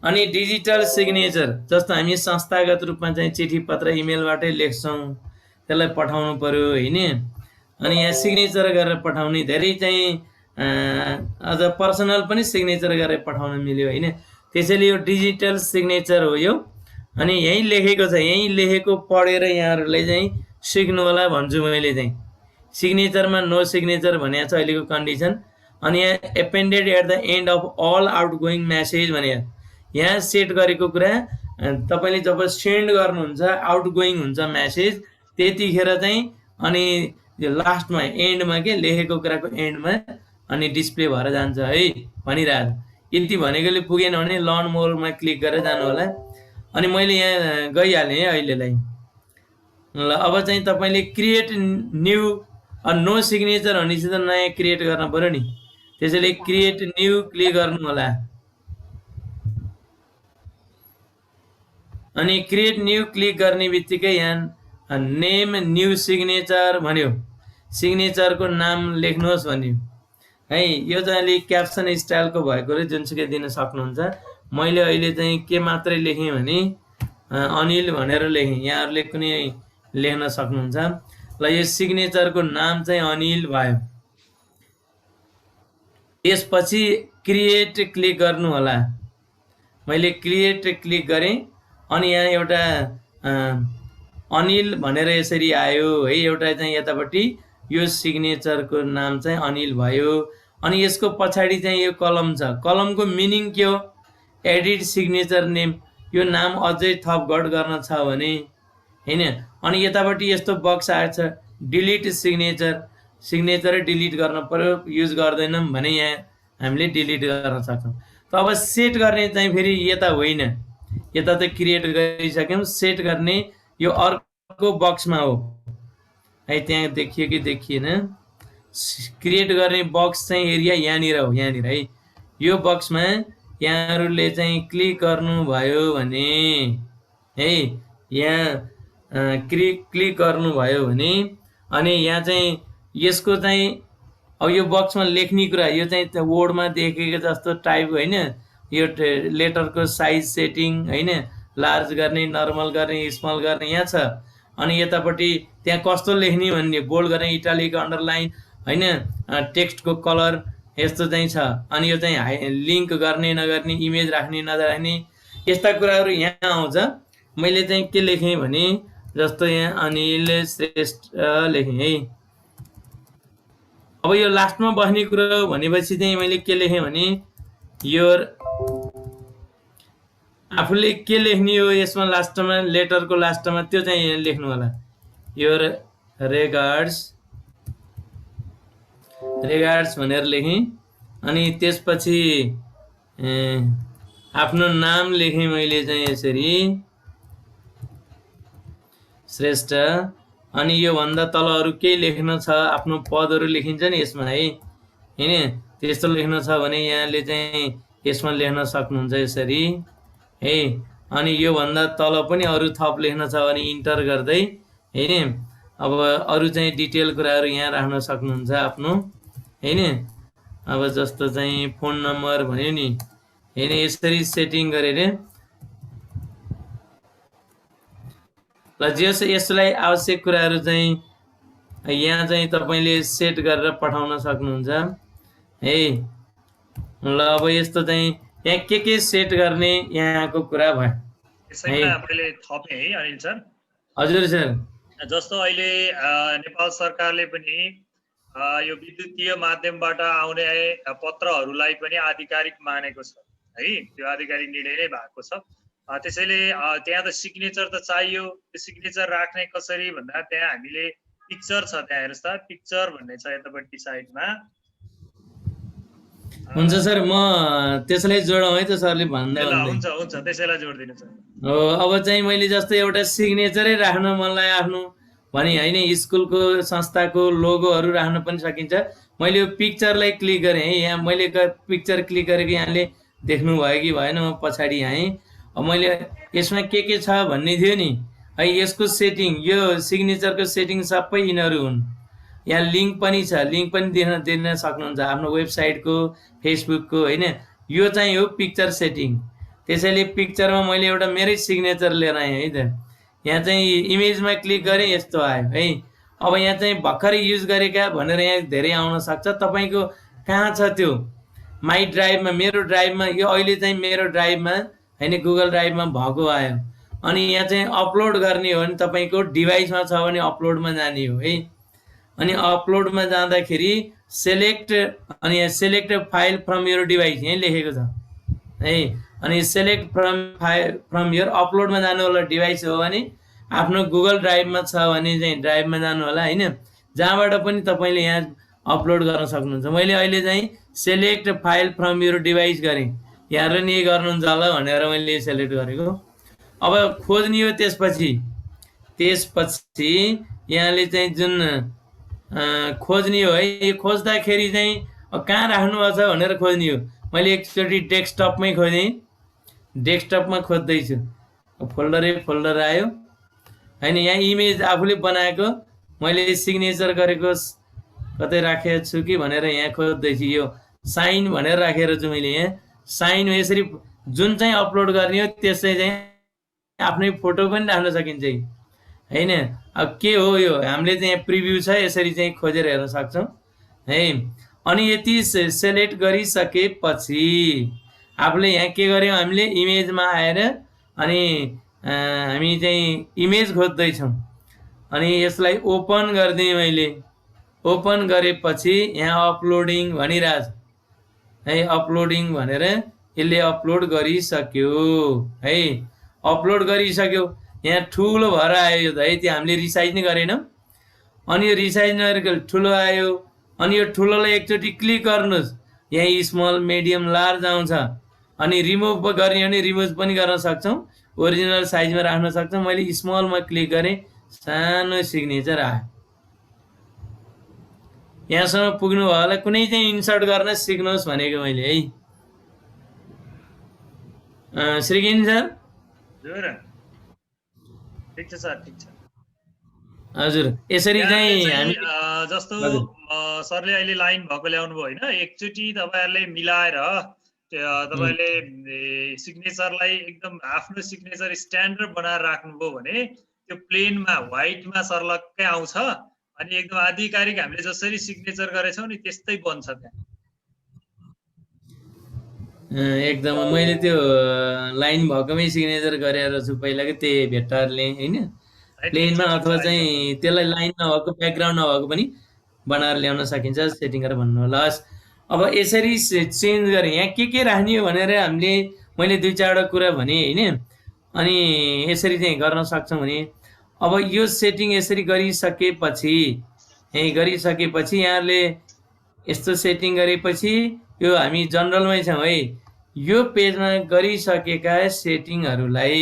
अनि डिजिटल सिग्नेचर जस्तो हामी संस्थागत रूपमा चाहिँ चिठी पत्र इमेलबाटै लेख्छौँ, त्यसलाई पठाउनु पर्यो हैन। अनि यहाँ सिग्नेचर गरेर पठाउने, धेरै चाहिँ अझ पर्सनल पनि सिग्नेचर गरेर पठाउन मिल्यो हैन। त्यसैले यो डिजिटल सिग्नेचर हो यो। अनि यहीँ लेखेको छ, यहीँ लेखेको पढेर यहाँहरूलाई चाहिँ सिक्नु होला भन्छु मैले चाहिँ। सिग्नेचरमा नो सिग्नेचर भनेको छ अहिलेको कन्डिसन। अनि यहाँ appended at the end of all outgoing message भने यहाँ सेट गरेको कुरा, तपाईँले जब सेन्ड गर्नुहुन्छ आउटगोइङ हुन्छ म्यासेज, त्यतिखेर चाहिँ अनि यो लास्टमा एन्डमा के लेखेको कुराको एन्डमा अनि डिस्प्ले भएर जान्छ है भनिरहेको। यति भनेकोले पुगेन भने लर्न मोरमा क्लिक गरेर जानु होला। अनि मैले यहाँ गइहालेँ है अहिलेलाई। ल अब चाहिँ तपाईँले क्रिएट न्यू नो सिग्नेचर भनेपछि त नयाँ क्रिएट गर्न पर्यो नि, त्यसैले क्रिएट न्यू क्लिक गर्नु होला। अनि क्रिएट न्यू क्लिक गर्ने बित्तिकै यहाँ नेम न्यू सिग्नेचर भन्यो, सिग्नेचरको नाम लेख्नुहोस् भन्यो है। यो चाहिँ अलिक क्याप्सन स्टाइलको भएकोले जुनसुकै दिन सक्नुहुन्छ। मैले अहिले चाहिँ के मात्रै लेखेँ भने अनिल भनेर लेखेँ, यहाँहरूले कुनै लेख्न सक्नुहुन्छ। ल यो सिग्नेचरको नाम चाहिँ अनिल भयो। त्यसपछि क्रिएट क्लिक गर्नु होला। मैले क्रिएट क्लिक गरेँ अनि यहाँ एउटा अनिल भनेर यसरी आयो है। एउटा चाहिँ यतापट्टि यो सिग्नेचरको नाम चाहिँ अनिल भयो। अनि यसको पछाडि चाहिँ यो कलम छ। कलमको मिनिङ के हो? Edit signature name. यो नाम अझै थप घट गर्न छ भने हैन। अनि यतापट्टि यस्तो बक्स आएको छ, डिलिट सिग्नेचर। सिग्नेचरै डिलिट गर्न पर्यो, युज गर्दैनौँ भने यहाँ हामीले डिलिट गर्न सक्छौँ। त अब सेट गर्ने चाहिँ फेरि यता होइन, यता त क्रिएट गरिसक्यौँ। सेट गर्ने यो अर्को बक्समा हो है। त्यहाँ देखियो कि देखिएन? क्रिएट गर्ने बक्स चाहिँ एरिया यहाँनिर हो, यहाँनिर है। यो बक्समा यहाँहरूले चाहिँ क्लिक गर्नुभयो भने है, यहाँ क्लिक गर्नुभयो भने अनि यहाँ चाहिँ यसको चाहिँ अब यो बक्समा लेख्ने कुरा, यो चाहिँ वर्डमा देखेको जस्तो टाइप होइन। यो लेटरको साइज सेटिङ होइन, लार्ज गर्ने, नर्मल गर्ने, स्मल गर्ने यहाँ छ। अनि यतापट्टि त्यहाँ कस्तो लेख्ने भन्ने, बोल्ड गर्ने, इटालिक, अन्डरलाइन होइन, टेक्स्टको कलर यस्तो चाहिँ छ। अनि यो चाहिँ लिङ्क गर्ने नगर्ने, इमेज राख्ने नराख्ने, यस्ता कुराहरू यहाँ आउँछ। मैले चाहिँ के लेखेँ भने जस्तो यहाँ अनिल श्रेष्ठ लेखेँ है। अब यो लास्टमा बस्ने कुरो भनेपछि चाहिँ मैले के लेखेँ भने यो आफूले के लेख्ने हो यसमा लास्टमा, लेटरको लास्टमा त्यो चाहिँ लेख्नु होला। यो रेगार्ड्स भनेर लेखेँ। अनि त्यसपछि आफ्नो नाम लेखेँ मैले चाहिँ यसरी श्रेष्ठ। अनि यो भन्दा तल अरू केही लेख्न छ, आफ्नो पदहरू लेखिन्छ नि यसमा है हैन। त्यस्तो लेख्न छ भने यहाँले चाहिँ यसमा लेख्न सक्नुहुन्छ यसरी है। अनि यो भन्दा तल पनि अरू थप लेख्न छ भने इन्टर गर्दै हैन। अब अरू चाहिँ डिटेल कुराहरू यहाँ राख्न सक्नुहुन्छ आफ्नो हैन। अब जस्तो चाहिँ फोन नम्बर भन्यो नि हैन, यसरी सेटिङ गरेर ल जस यसलाई आवश्यक कुराहरू चाहिँ यहाँ चाहिँ तपाईले सेट गरेर पठाउन सक्नुहुन्छ है। ल अब यस्तो चाहिँ यहाँ के सेट गर्ने यहाँको कुरा भयो। यसैमा मैले थपेँ है अनिल सर। हजुर सर। जस्तो अहिले नेपाल सरकारले पनि यो विद्युतीय माध्यमबाट आउने पत्रहरूलाई पनि आधिकारिक मानेको छ है। त्यो आधिकारिक निर्णय नै भएको छ। त्यसैले त्यहाँ त सिग्नेचर त चाहियो। त्यो सिग्नेचर राख्ने कसरी भन्दा त्यहाँ हामीले पिक्चर छ, त्यहाँ हेर्नुहोस् त, पिक्चर भन्ने छ यतापट्टि साइडमा। हुन्छ सर, म त्यसलाई जोडौँ है त सरले भन्दै। हुन्छ हुन्छ, त्यसैलाई जोडिदिनु सर। हो अब चाहिँ मैले जस्तो एउटा सिग्नेचरै राख्न मनलाई आफ्नो भने हैन, स्कुलको संस्थाको लोगोहरू राख्न पनि सकिन्छ। मैले यो पिक्चरलाई क्लिक गरेँ है। यहाँ मैले पिक्चर क्लिक गरेको यहाँले देख्नु भयो कि भएन? म पछाडि आएँ। अब मैले यसमा के छ भन्ने थियो नि है। यसको सेटिङ, यो सिग्नेचरको सेटिङ सबै यिनीहरू हुन्। यहाँ लिङ्क पनि छ, लिङ्क पनि दिन सक्नुहुन्छ आफ्नो वेबसाइटको, फेसबुकको हैन। यो चाहिँ हो पिक्चर सेटिङ। त्यसैले पिक्चरमा मैले एउटा मेरै सिग्नेचर लिएर आएँ है त। यहाँ चाहिँ इमेजमा क्लिक गरेँ, यस्तो आयो है। अब यहाँ चाहिँ भर्खरै युज गरेका भनेर यहाँ धेरै आउन सक्छ। तपाईको कहाँ छ त्यो? माई ड्राइभमा, मेरो ड्राइभमा, यो अहिले चाहिँ मेरो ड्राइभमा हैन, गुगल ड्राइभमा भएको आयो। अनि यहाँ चाहिँ अपलोड गर्ने हो भने तपाईको डिभाइसमा छ भने अपलोडमा जाने हो है। अनि अपलोडमा जाँदाखेरि सेलेक्ट, अनि यहाँ select file from your device यही लेखेको छ है। अनि सेलेक्ट फ्रम योर, अपलोडमा जानु होला। डिभाइस हो भने आफ्नो गुगल ड्राइभमा छ भने चाहिँ ड्राइभमा जानु होला हैन। जहाँबाट पनि तपाईले यहाँ अपलोड गर्न सक्नुहुन्छ। मैले अहिले चाहिँ select file from your device गरेँ। यहाँहरू नि गर्नुहुन्छ होला भनेर मैले सेलेक्ट गरेको। अब खोज्ने हो। त्यसपछि यहाँले चाहिँ जुन खोज्ने हो है, यो खोज्दाखेरि चाहिँ कहाँ राख्नु छ भनेर खोज्ने हो। मैले एकचोटि डेस्कटपमै खोजेँ, डेस्कटपमा खोज्दैछु, फोल्डर आयो हैन। यहाँ इमेज आफूले बनाएको मैले सिग्नेचर गरेको कतै राखेको छु कि भनेर यहाँ खोज्दैछु। यो साइन भनेर राखेर छु मैले यहाँ। साइन यसरी जुन चाहिँ अपलोड गर्ने हो त्यसै चाहिँ आफ्नै फोटो पनि राख्न सकिन्छ हैन। अब के हो यो, हामीले चाहिँ प्रिभ्यू छ, यसरी चाहिँ खोजेर हेर्न सक्छौँ है। अनि यति सेलेक्ट गरिसकेपछि आफूले यहाँ के गर्यौँ, हामीले इमेजमा आएर अनि हामी चाहिँ इमेज खोज्दैछौँ अनि यसलाई ओपन गरिदिएँ मैले। ओपन गरेपछि यहाँ अपलोडिङ भनिरहेछ है, अपलोडिङ भनेर यसले अपलोड गरिसक्यो है, अपलोड गरिसक्यो। यहाँ ठुलो भएर आयो यो त है, त्यो हामीले रिसाइज नै गरेनौँ। अनि यो रिसाइज नगरेको ठुलो आयो। अनि यो ठुलोलाई एकचोटि क्लिक गर्नुहोस्, यहाँ स्मल मिडियम लार्ज आउँछ। अनि रिमुभ गर्ने भने रिमुभ पनि गर्न सक्छौँ, ओरिजिनल साइजमा राख्न सक्छौँ। मैले स्मलमा क्लिक गरेँ, सानो सिग्नेचर आयो। यहाँसम्म पुग्नु भयो होला। कुनै चाहिँ इन्सर्ट गर्न सिक्नुहोस् भनेको मैले है। श्रीकिन सर हजुर ठिक छ सर, ठिक छ। हजुर, यसरी चाहिँ हामी जस्तो हजुर सरले अहिले लाइन भएको ल्याउनु भयो होइन, एकचोटि तपाईँहरूले मिलाएर तपाईँले सिग्नेचरलाई एकदम आफ्नो सिग्नेचर स्ट्यान्डर्ड बनाएर राख्नुभयो भने त्यो प्लेनमा व्हाइटमा सर्लक्कै आउँछ। अनि एकदम आधिकारिक हामीले जसरी सिग्नेचर गरेछौँ नि त्यस्तै बन्छ त्यहाँ। एकदम मैले त्यो लाइन भएकोमै सिग्नेचर गरेर छु पहिलाको, त्यही भेक्टरले होइन, प्लेनमा अथवा चाहिँ त्यसलाई लाइन नभएको ब्याकग्राउन्ड नभएको पनि बनाएर ल्याउन सकिन्छ। सेटिङ गरेर भन्नु होला। अब यसरी चेन्ज गरेँ, यहाँ के राख्ने हो भनेर हामीले मैले 2-4वटा कुरा भने होइन। अनि यसरी चाहिँ गर्न सक्छौँ भने अब यो सेटिङ यसरी गरिसकेपछि यहाँहरूले यस्तो सेटिङ गरेपछि यो हामी जनरलमै छौँ है। यो पेजमा गरिसकेका सेटिङहरूलाई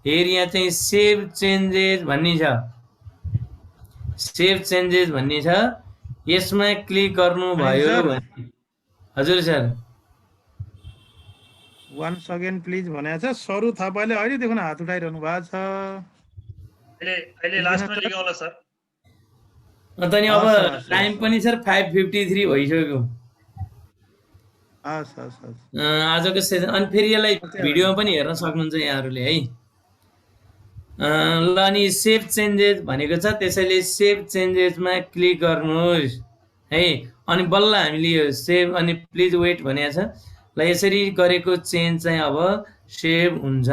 हेर, यहाँ चाहिँ सेभ चेन्जेस भन्ने छ, सेभ चेन्जेस भन्ने छ। यसमा क्लिक गर्नुभयो भने हजुर सर वन्स अगेन प्लिज भनेको छ। सरू थापाले अहिलेदेखि हात उठाइरहनु भएको छ। अहिले लास्टमा लेखौँला सर। अनि अब टाइम पनि सर 5:53 भइसक्यो आजको सेसन। अनि फेरि यसलाई भिडियोमा पनि हेर्न सक्नुहुन्छ यहाँहरूले है। ल अनि सेभ चेन्जेस भनेको छ, त्यसैले सेभ चेन्जेसमा क्लिक गर्नुहोस् है। अनि बल्ल हामीले यो सेभ अनि प्लिज वेट भनेको छ। ल यसरी गरेको चेन्ज चाहिँ अब सेभ हुन्छ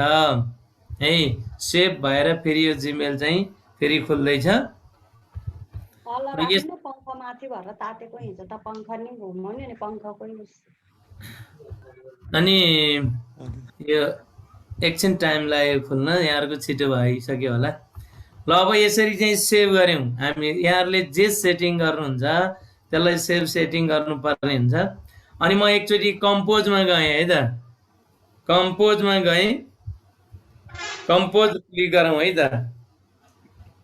है। सेभ भएर फेरि यो जिमेल चाहिँ फेरि खुल्दैछ। अनि यो एकछिन टाइम लाग्यो खुल्न, यहाँहरूको छिटो भइसक्यो होला। ल अब यसरी चाहिँ सेभ गऱ्यौँ हामी। यहाँहरूले जे सेटिङ गर्नुहुन्छ त्यसलाई सेभ सेटिङ गर्नुपर्ने हुन्छ। अनि म एकचोटि कम्पोजमा गएँ है त, कम्पोजमा गएँ, कम्पोज क्लिक गरौँ है त।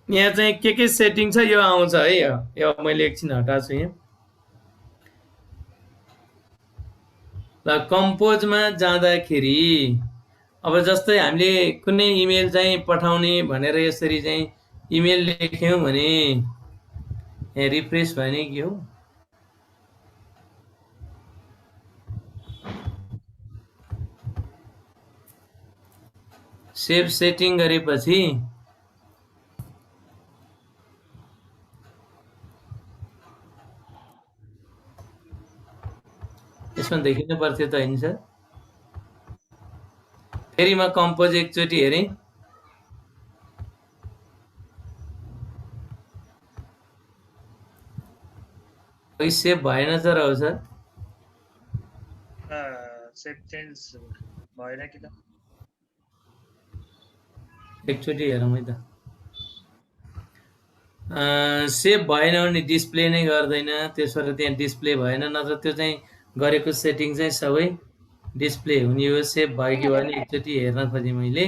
यहाँ चाहिँ के सेटिङ छ यो आउँछ है। यो मैले एकछिन हटाएको छु यहाँ। ल कम्पोजमा जाँदाखेरि अब जस्तै हामीले कुनै इमेल चाहिँ पठाउने भनेर यसरी चाहिँ इमेल लेख्यौँ भने यहाँ रिफ्रेस भने के हो, सेभ सेटिङ गरेपछि यसमा देखिनु पर्थ्यो त होइन सर। फेरि म कम्पोज एकचोटि हेरेँ, सेभ भएन सर। हो सर सेभ चेन्ज भएन कि त, एकचोटि हेरौँ है त। सेभ भएन भने डिस्प्ले नै गर्दैन, त्यसबाट त्यहाँ डिस्प्ले भएन। नत्र त्यो चाहिँ गरेको सेटिङ चाहिँ सबै डिस्प्ले हुने हो। सेभ भयो कि भने एकचोटि हेर्न खोजेँ मैले।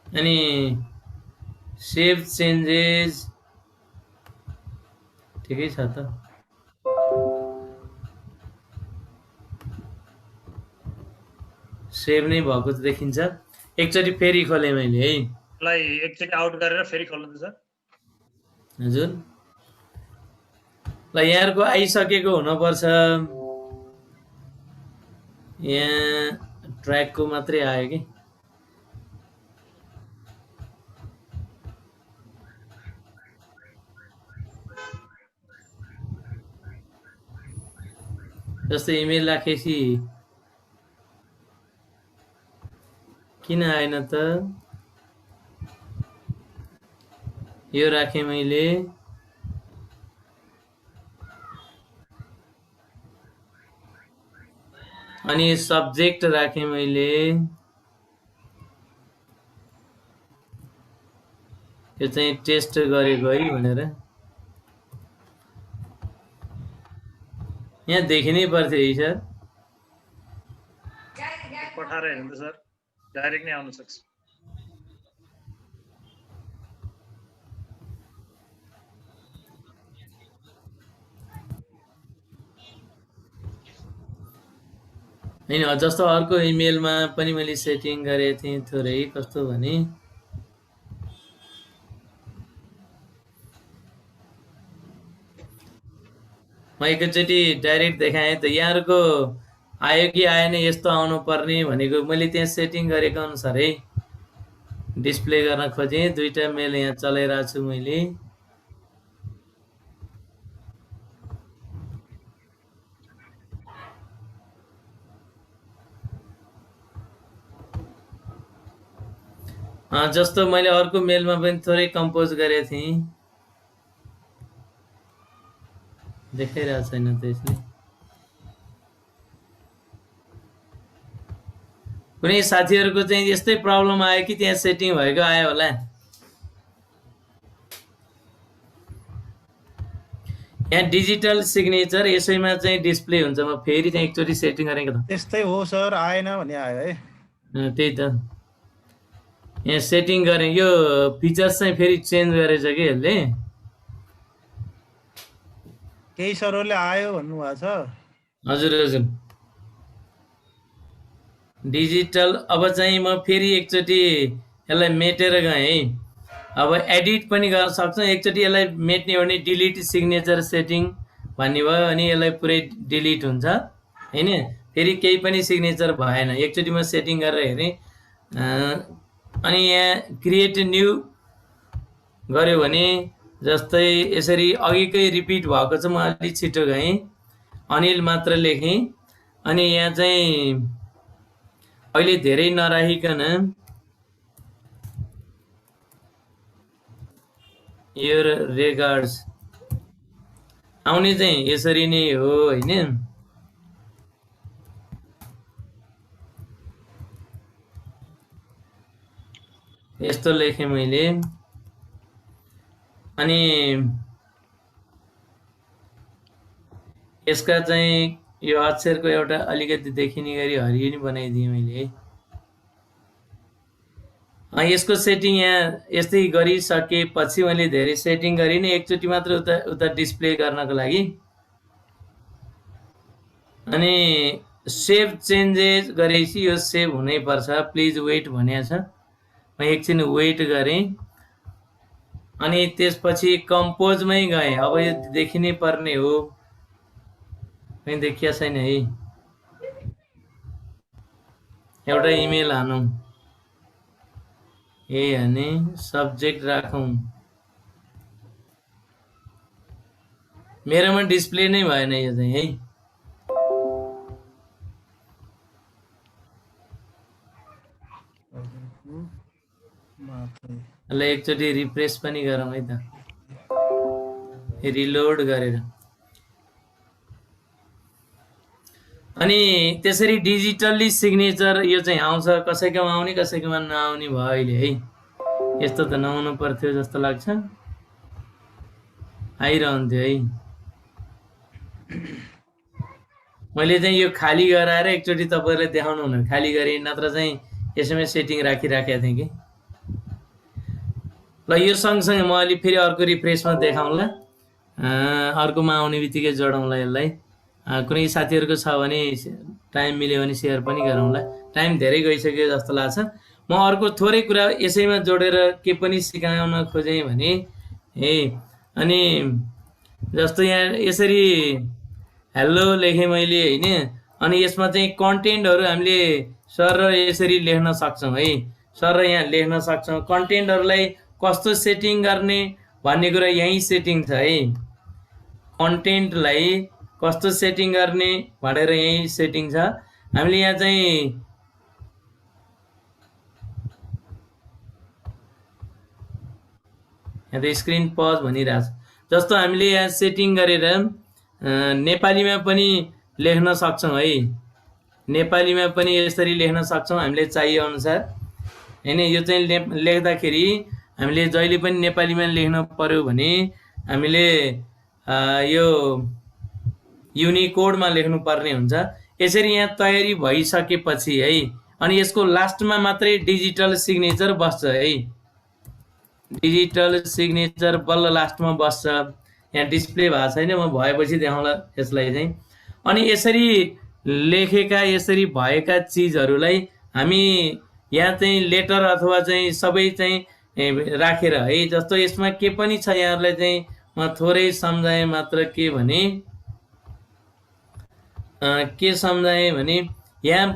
अनि सेभ चेन्जेस ठिकै छ त। सेभ नै भएको देखिन्छ। एकचोटि फेरि खोलेँ मैले है। एकचोटि आउट गरेर फेरि खोल्नु सर। हजुर ल यहाँहरूको आइसकेको हुनुपर्छ। यहाँ ट्र्याकको मात्रै आयो कि जस्तै इमेल राखेपछि किन आएन त? यो राखेँ मैले, अनि सब्जेक्ट राखेँ मैले, यो चाहिँ टेस्ट गरेको है भनेर यहाँ देखिनै पर्थ्यो है सर। पठाएर हेर्नु त सर, डाइरेक्ट नै आउन सक्छ। हैन, जस्तो अर्को इमेलमा पनि मैले सेटिङ गरेको थिएँ थोरै, कस्तो भने म एकैचोटि डाइरेक्ट देखाएँ त यहाँहरूको आयो कि आएन यस्तो आउनु पर्ने भनेको मैले त्यहाँ सेटिङ गरेको अनुसारै डिस्प्ले गर्न खोजेँ। दुईटा मेल यहाँ चलाइरहेको छु मैले। जस्तो मैले अर्को मेलमा पनि थोरै कम्पोज गरेको थिएँ, देखाइरहेको छैन त यसले। कुनै साथीहरूको चाहिँ यस्तै प्रब्लम आयो कि त्यहाँ सेटिङ भएको आयो होला। यहाँ डिजिटल सिग्नेचर यसैमा चाहिँ डिस्प्ले हुन्छ। म फेरि चाहिँ एकचोटि सेटिङ गरेको त त्यस्तै हो सर, आएन भने आयो है। त्यही त यहाँ सेटिङ गरेँ। यो फिचर्स चाहिँ फेरि चेन्ज गरेछ कि यसले। केही सरहरूले आयो भन्नुभएको छ। हजुर हजुर, डिजिटल। अब चाहिँ म फेरि एकचोटि यसलाई मेटेर गएँ है। अब एडिट पनि गर्न सक्छौँ। एकचोटि यसलाई मेट्ने हो भने डिलिट सिग्नेचर सेटिङ भन्ने भयो, अनि यसलाई पुरै डिलिट हुन्छ हैन। फेरि केही पनि सिग्नेचर भएन। एकचोटि म सेटिङ गरेर हेरेँ, अनि यहाँ क्रिएट न्यू गर्यो भने जस्तै यसरी अघिकै रिपिट भएको छ। म अलि छिटो गएँ, अनिल मात्र लेखेँ, अनि यहाँ चाहिँ अहिले धेरै नराखिकन योर रेकर्ड्स आउने चाहिँ यसरी नै हो हैन। यस्तो लेखेँ मैले, अनि यसका चाहिँ यो अक्षरको एउटा अलिकति देखिने गरी हरियो नि बनाइदिएँ मैले है। यसको सेटिङ यहाँ यस्तै गरिसकेपछि मैले धेरै सेटिङ गरिनँ, एकचोटि मात्र उता डिस्प्ले गर्नको लागि। अनि सेभ चेन्जेस गरेपछि यो सेभ हुनै पर्छ, प्लिज वेट भनेको छ। म एकछिन वेट गरेँ, अनि त्यसपछि कम्पोजमै गएँ। अब यो देखिनै पर्ने हो, कहीँ देखिया छैन है। एउटा इमेल हानौँ, यही हाने, सब्जेक्ट राखौँ। मेरोमा डिस्प्ले नै भएन यो चाहिँ है। ल एकचोटि रिफ्रेस पनि गरौँ है त, रिलोड गरेर। अनि त्यसरी डिजिटल्ली सिग्नेचर यो चाहिँ आउँछ। कसैकोमा आउने कसैकोमा नआउने भयो अहिले है। यस्तो त नहुनु पर्थ्यो जस्तो लाग्छ, आइरहन्थ्यो है। मैले चाहिँ यो खाली गराएर एकचोटि तपाईँलाई देखाउनु हुन खाली गरेँ, नत्र चाहिँ यसैमा सेटिङ राखिराखेको थिएँ कि। ल यो सँगसँगै म अलि फेरि अर्को रिफ्रेसमा देखाउँला, अर्कोमा आउने बित्तिकै जोडौँला यसलाई। कुनै साथीहरूको छ भने टाइम मिल्यो भने सेयर पनि गरौँला। टाइम धेरै गइसक्यो जस्तो लाग्छ। म अर्को थोरै कुरा यसैमा जोडेर के पनि सिकाउन खोजेँ भने अनि जस्तो यहाँ यसरी हेलो लेखेँ मैले हैन। अनि यसमा चाहिँ कन्टेन्टहरू हामीले सर यसरी लेख्न सक्छौँ है। सर यहाँ लेख्न सक्छौँ। कन्टेन्टहरूलाई कस्तो सेटिङ गर्ने भन्ने कुरा यही सेटिङ छ है। कन्टेन्टलाई कस्तो सेटिङ गर्ने भनेर यही सेटिङ छ। हामीले यहाँ चाहिँ यहाँ त स्क्रिन पज भनिरहेछ। जस्तो हामीले यहाँ सेटिङ गरेर नेपालीमा पनि लेख्न सक्छौँ है, नेपालीमा पनि यसरी लेख्न सक्छौँ हामीले चाहिए अनुसार हैन। यो चाहिँ लेख्दाखेरि हामीले जहिले पनि नेपालीमा लेख्न पर्यो भने हामीले यो युनिकोडमा लेख्नु पर्ने हुन्छ। यसरी यहाँ तयारी भइसकेपछि है, अनि यसको लास्टमा मात्रै डिजिटल सिग्नेचर बस्छ है, डिजिटल सिग्नेचर बल्ल लास्टमा बस्छ। यहाँ डिस्प्ले भएको छैन, म भएपछि देखाउँला यसलाई चाहिँ। अनि यसरी लेखेका यसरी भएका चिजहरूलाई हामी यहाँ चाहिँ लेटर अथवा चाहिँ सबै चाहिँ राखेर है, जस्तो यसमा के पनि छ यहाँहरूलाई चाहिँ म थोरै सम्झाएँ मात्र। के सम्झाएँ भने यहाँ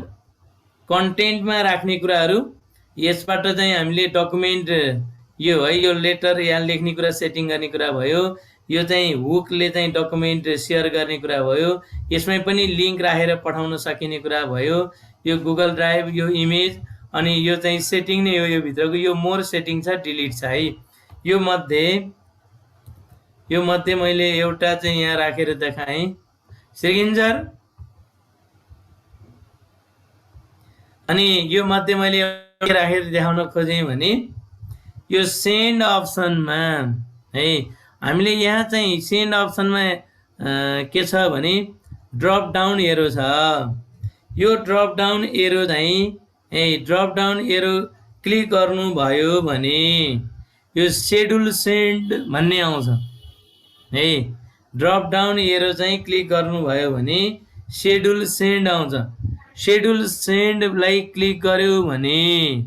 कन्टेन्टमा राख्ने कुराहरू, यसबाट चाहिँ हामीले डकुमेन्ट यो है, यो लेटर यहाँ लेख्ने कुरा सेटिङ गर्ने कुरा भयो, यो चाहिँ हुकले चाहिँ डकुमेन्ट सेयर गर्ने कुरा भयो, यसमै पनि लिङ्क राखेर पठाउन सकिने कुरा भयो, यो गुगल ड्राइभ, यो इमेज, अनि यो चाहिँ सेटिङ नै हो। यो भित्रको यो मोर सेटिङ छ, डिलिट छ है। यो मध्ये मैले एउटा चाहिँ यहाँ राखेर देखाएँ सिग्नेचर, अनि यो मध्ये मैले राखेर देखाउन खोजेँ भने यो सेन्ड अप्सनमा है, हामीले यहाँ चाहिँ सेन्ड अप्सनमा के छ भने ड्रप डाउन एरो छ। यो ड्रप डाउन एरो चाहिँ ड्रप डाउन एरो क्लिक गर्नुभयो भने यो शेड्युल सेन्ड भन्ने आउँछ है। ड्रप डाउन एरो चाहिँ क्लिक गर्नुभयो भने शेड्युल सेन्ड आउँछ। शेड्युल सेन्डलाई क्लिक गर्यो भने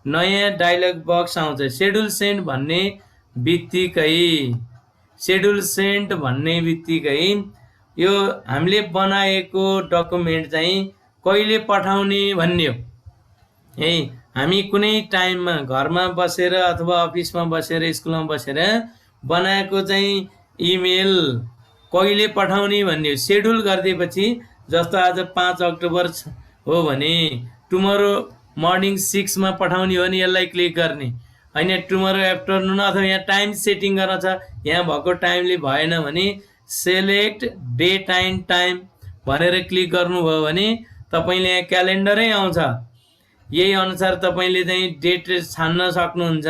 नयाँ डायलग बक्स आउँछ। शेड्युल सेन्ड भन्ने बित्तिकै यो हामीले बनाएको डकुमेन्ट चाहिँ कहिले पठाउने भन्ने हो है। हामी कुनै टाइममा घरमा बसेर अथवा अफिसमा बसेर स्कुलमा बसेर बनाएको चाहिँ इमेल कहिले पठाउने भन्ने हो। शेड्युल गरिदिएपछि जस्तो आज 5 अक्टोबर हो भने टुमरो मर्निङ 6 मा पठाउने हो भने यसलाई क्लिक गर्ने हैन। टुमरो आफ्टरनुन अथवा यहाँ टाइम सेटिङ गर्न छ, यहाँ भएको टाइमले भएन भने सेलेक्ट डेट एन्ड टाइम भनेर क्लिक गर्नुभयो भने तपाईले यहाँ क्यालेन्डरै आउँछ। यही अनुसार तपाईले चाहिँ डेट छान्न सक्नुहुन्छ,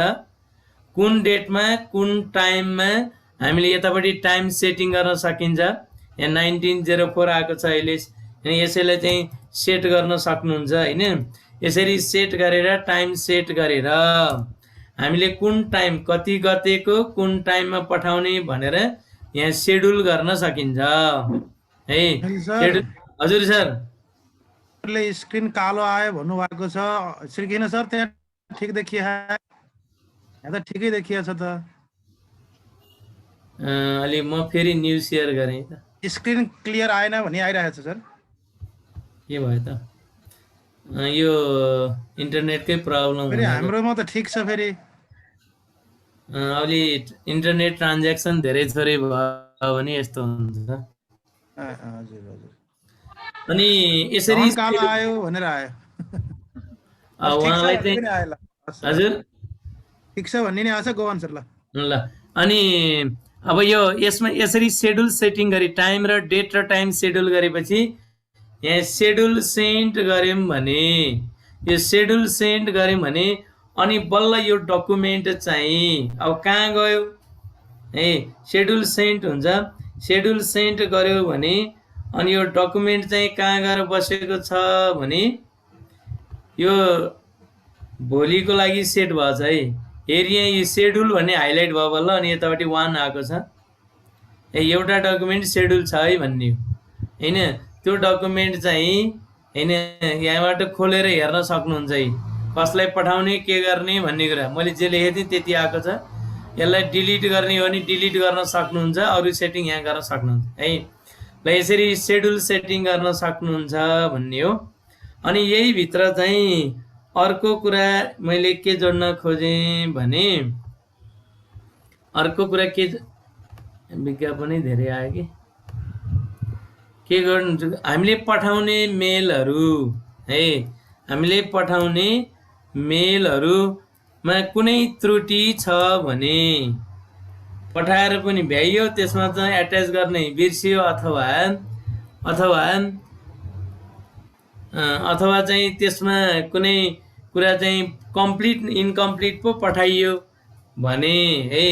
कुन डेटमा कुन टाइममा हामीले यतापट्टि टाइम सेटिङ गर्न सकिन्छ। यहाँ 1904 आएको छ अहिले, यसैलाई चाहिँ सेट गर्न सक्नुहुन्छ हैन। यसरी सेट गरेर टाइम सेट गरेर हामीले कुन टाइम कति गतेको कुन टाइममा पठाउने भनेर यहाँ शेड्युल गर्न सकिन्छ है। हजुर सर, स्क्रिन कालो आयो भन्नुभएको छ, यसरी किन सर? त्यहाँ ठिक देखिया, यहाँ त ठिकै देखिया छ त। अलि म फेरि न्यू शेयर गरेँ त, स्क्रिन क्लियर आएन भनी आइरहेको छ सर। के भयो त? यो इन्टरनेटकै प्रब्लम फेरि हाम्रोमा त ठिक छ। फेरि अलि इन्टरनेट ट्रान्ज्याक्सन धेरै थोरै भयो भने यस्तो हुन्छ। हजुर हजुर। अनि यसरी कालो आयो भनेर आयो उहाँलाई चाहिँ हजुर ठिक छ भन्ने नै आछ। गोवन सर ल अनि अब यो यसमा यसरी शेड्युल सेटिङ गरी टाइम र डेट र टाइम शेड्युल गरेपछि यहाँ शेड्युल सेन्ड गर्यौं भने यो शेड्युल सेन्ड गर्यौं भने अनि बल्ल यो डकुमेन्ट चाहिँ अब कहाँ गयो है। शेड्युल सेन्ड हुन्छ, शेड्युल सेन्ड गर्यो भने अनि यो डकुमेन्ट चाहिँ कहाँ गएर बसेको छ भने यो भोलिको लागि सेट भएछ है। हेरि यहाँ यो शेड्युल भन्ने हाइलाइट भयो बल्ल, अनि यतापट्टि 1 आएको छ। एउटा डकुमेन्ट शेड्युल छ है भन्ने हैन। त्यो डकुमेन्ट चाहिँ हैन यहाँबाट खोलेर हेर्न सक्नुहुन्छ है, कसलाई पठाउने के गर्ने भन्ने कुरा। मैले जे लेखेको थिएँ त्यति आएको छ। यसलाई डिलिट गर्ने हो भने डिलिट गर्न सक्नुहुन्छ, अरू सेटिङ यहाँ गर्न सक्नुहुन्छ है। ल यसरी शेड्युल सेटिङ गर्न सक्नुहुन्छ भन्ने हो। अनि यही भित्र चाहिँ अर्को कुरा मैले के जोड्न खोजेँ भने अर्को कुरा के विज्ञापनै धेरै आयो कि के गर्नु हामीले पठाउने मेलहरू है हामीले पठाउने मेलहरूमा कुनै त्रुटि छ भने पठाएर पनि भ्याइयो त्यसमा चाहिँ एट्याच गर्ने बिर्सियो अथवा अथवा अथवा चाहिँ त्यसमा कुनै कुरा चाहिँ कम्प्लिट इन्कम्प्लिट पो पठाइयो भने है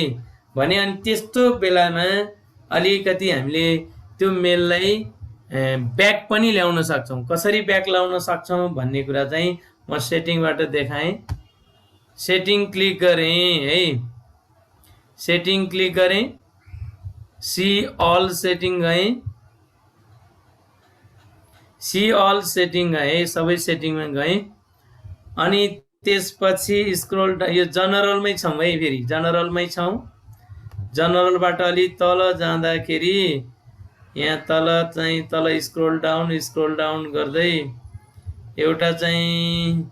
भने अनि त्यस्तो बेलामा अलिकति हामीले त्यो मेललाई ब्याक पनि ल्याउन सक्छौँ। कसरी ब्याक ल्याउन सक्छौँ भन्ने कुरा चाहिँ म सेटिङबाट देखाएँ। सेटिङ क्लिक गरेँ है सेटिङ क्लिक गरेँ सी अल सेटिङ गएँ सी अल सेटिङ गएँ सबै सेटिङमा गएँ अनि त्यसपछि स्क्रोल यो जनरलमै छौँ है फेरि जनरलमै छौँ। जनरलबाट अलि तल जाँदाखेरि यहाँ तल चाहिँ तल स्क्रोल डाउन गर्दै एउटा चाहिँ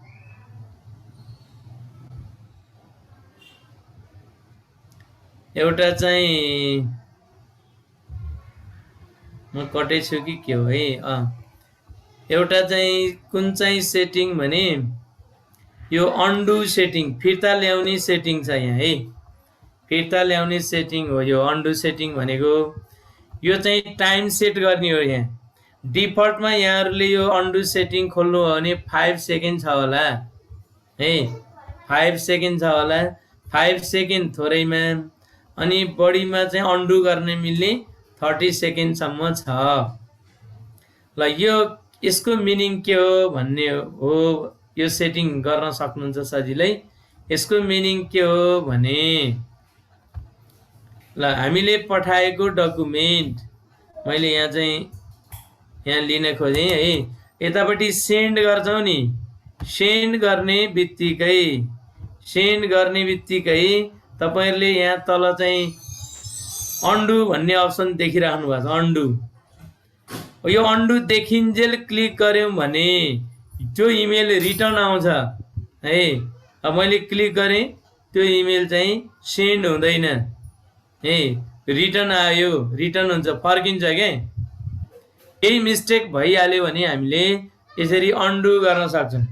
म कटै छु कि के हो है एउटा चाहिँ कुन चाहिँ सेटिङ भने यो अन्डु सेटिङ फिर्ता ल्याउने सेटिङ छ यहाँ है फिर्ता ल्याउने सेटिङ हो यो अन्डु सेटिङ भनेको। यो चाहिँ टाइम सेट गर्ने हो। यहाँ डिफल्टमा यहाँहरूले यो अन्डु सेटिङ खोल्नु हो भने 5 सेकेन्ड छ होला है 5 सेकेन्ड छ होला 5 सेकेन्ड थोरैमा अनि बढीमा चाहिँ अन्डु गर्ने मिल्ने 30 सेकेन्डसम्म छ। ल यो यसको मिनिङ के हो भन्ने हो यो सेटिङ गर्न सक्नुहुन्छ सजिलै। यसको मिनिङ के हो भने ल हामीले पठाएको डकुमेन्ट मैले यहाँ लिन खोजेँ है यतापट्टि सेन्ड गर्छौँ नि सेन्ड गर्ने बित्तिकै तपाईहरुले यहाँ तल चाहिँ अन्डु भन्ने अप्सन देखिराख्नु भएको छ। अन्डु यो अन्डु देखिन्जेल क्लिक गर्यौं भने त्यो इमेल रिटर्न आउँछ है। अब मैले क्लिक गरेँ त्यो इमेल चाहिँ सेन्ड हुँदैन है रिटर्न आयो रिटर्न हुन्छ फर्किन्छ के। केही मिस्टेक भइहाल्यो भने हामीले यसरी अन्डु गर्न सक्छौं।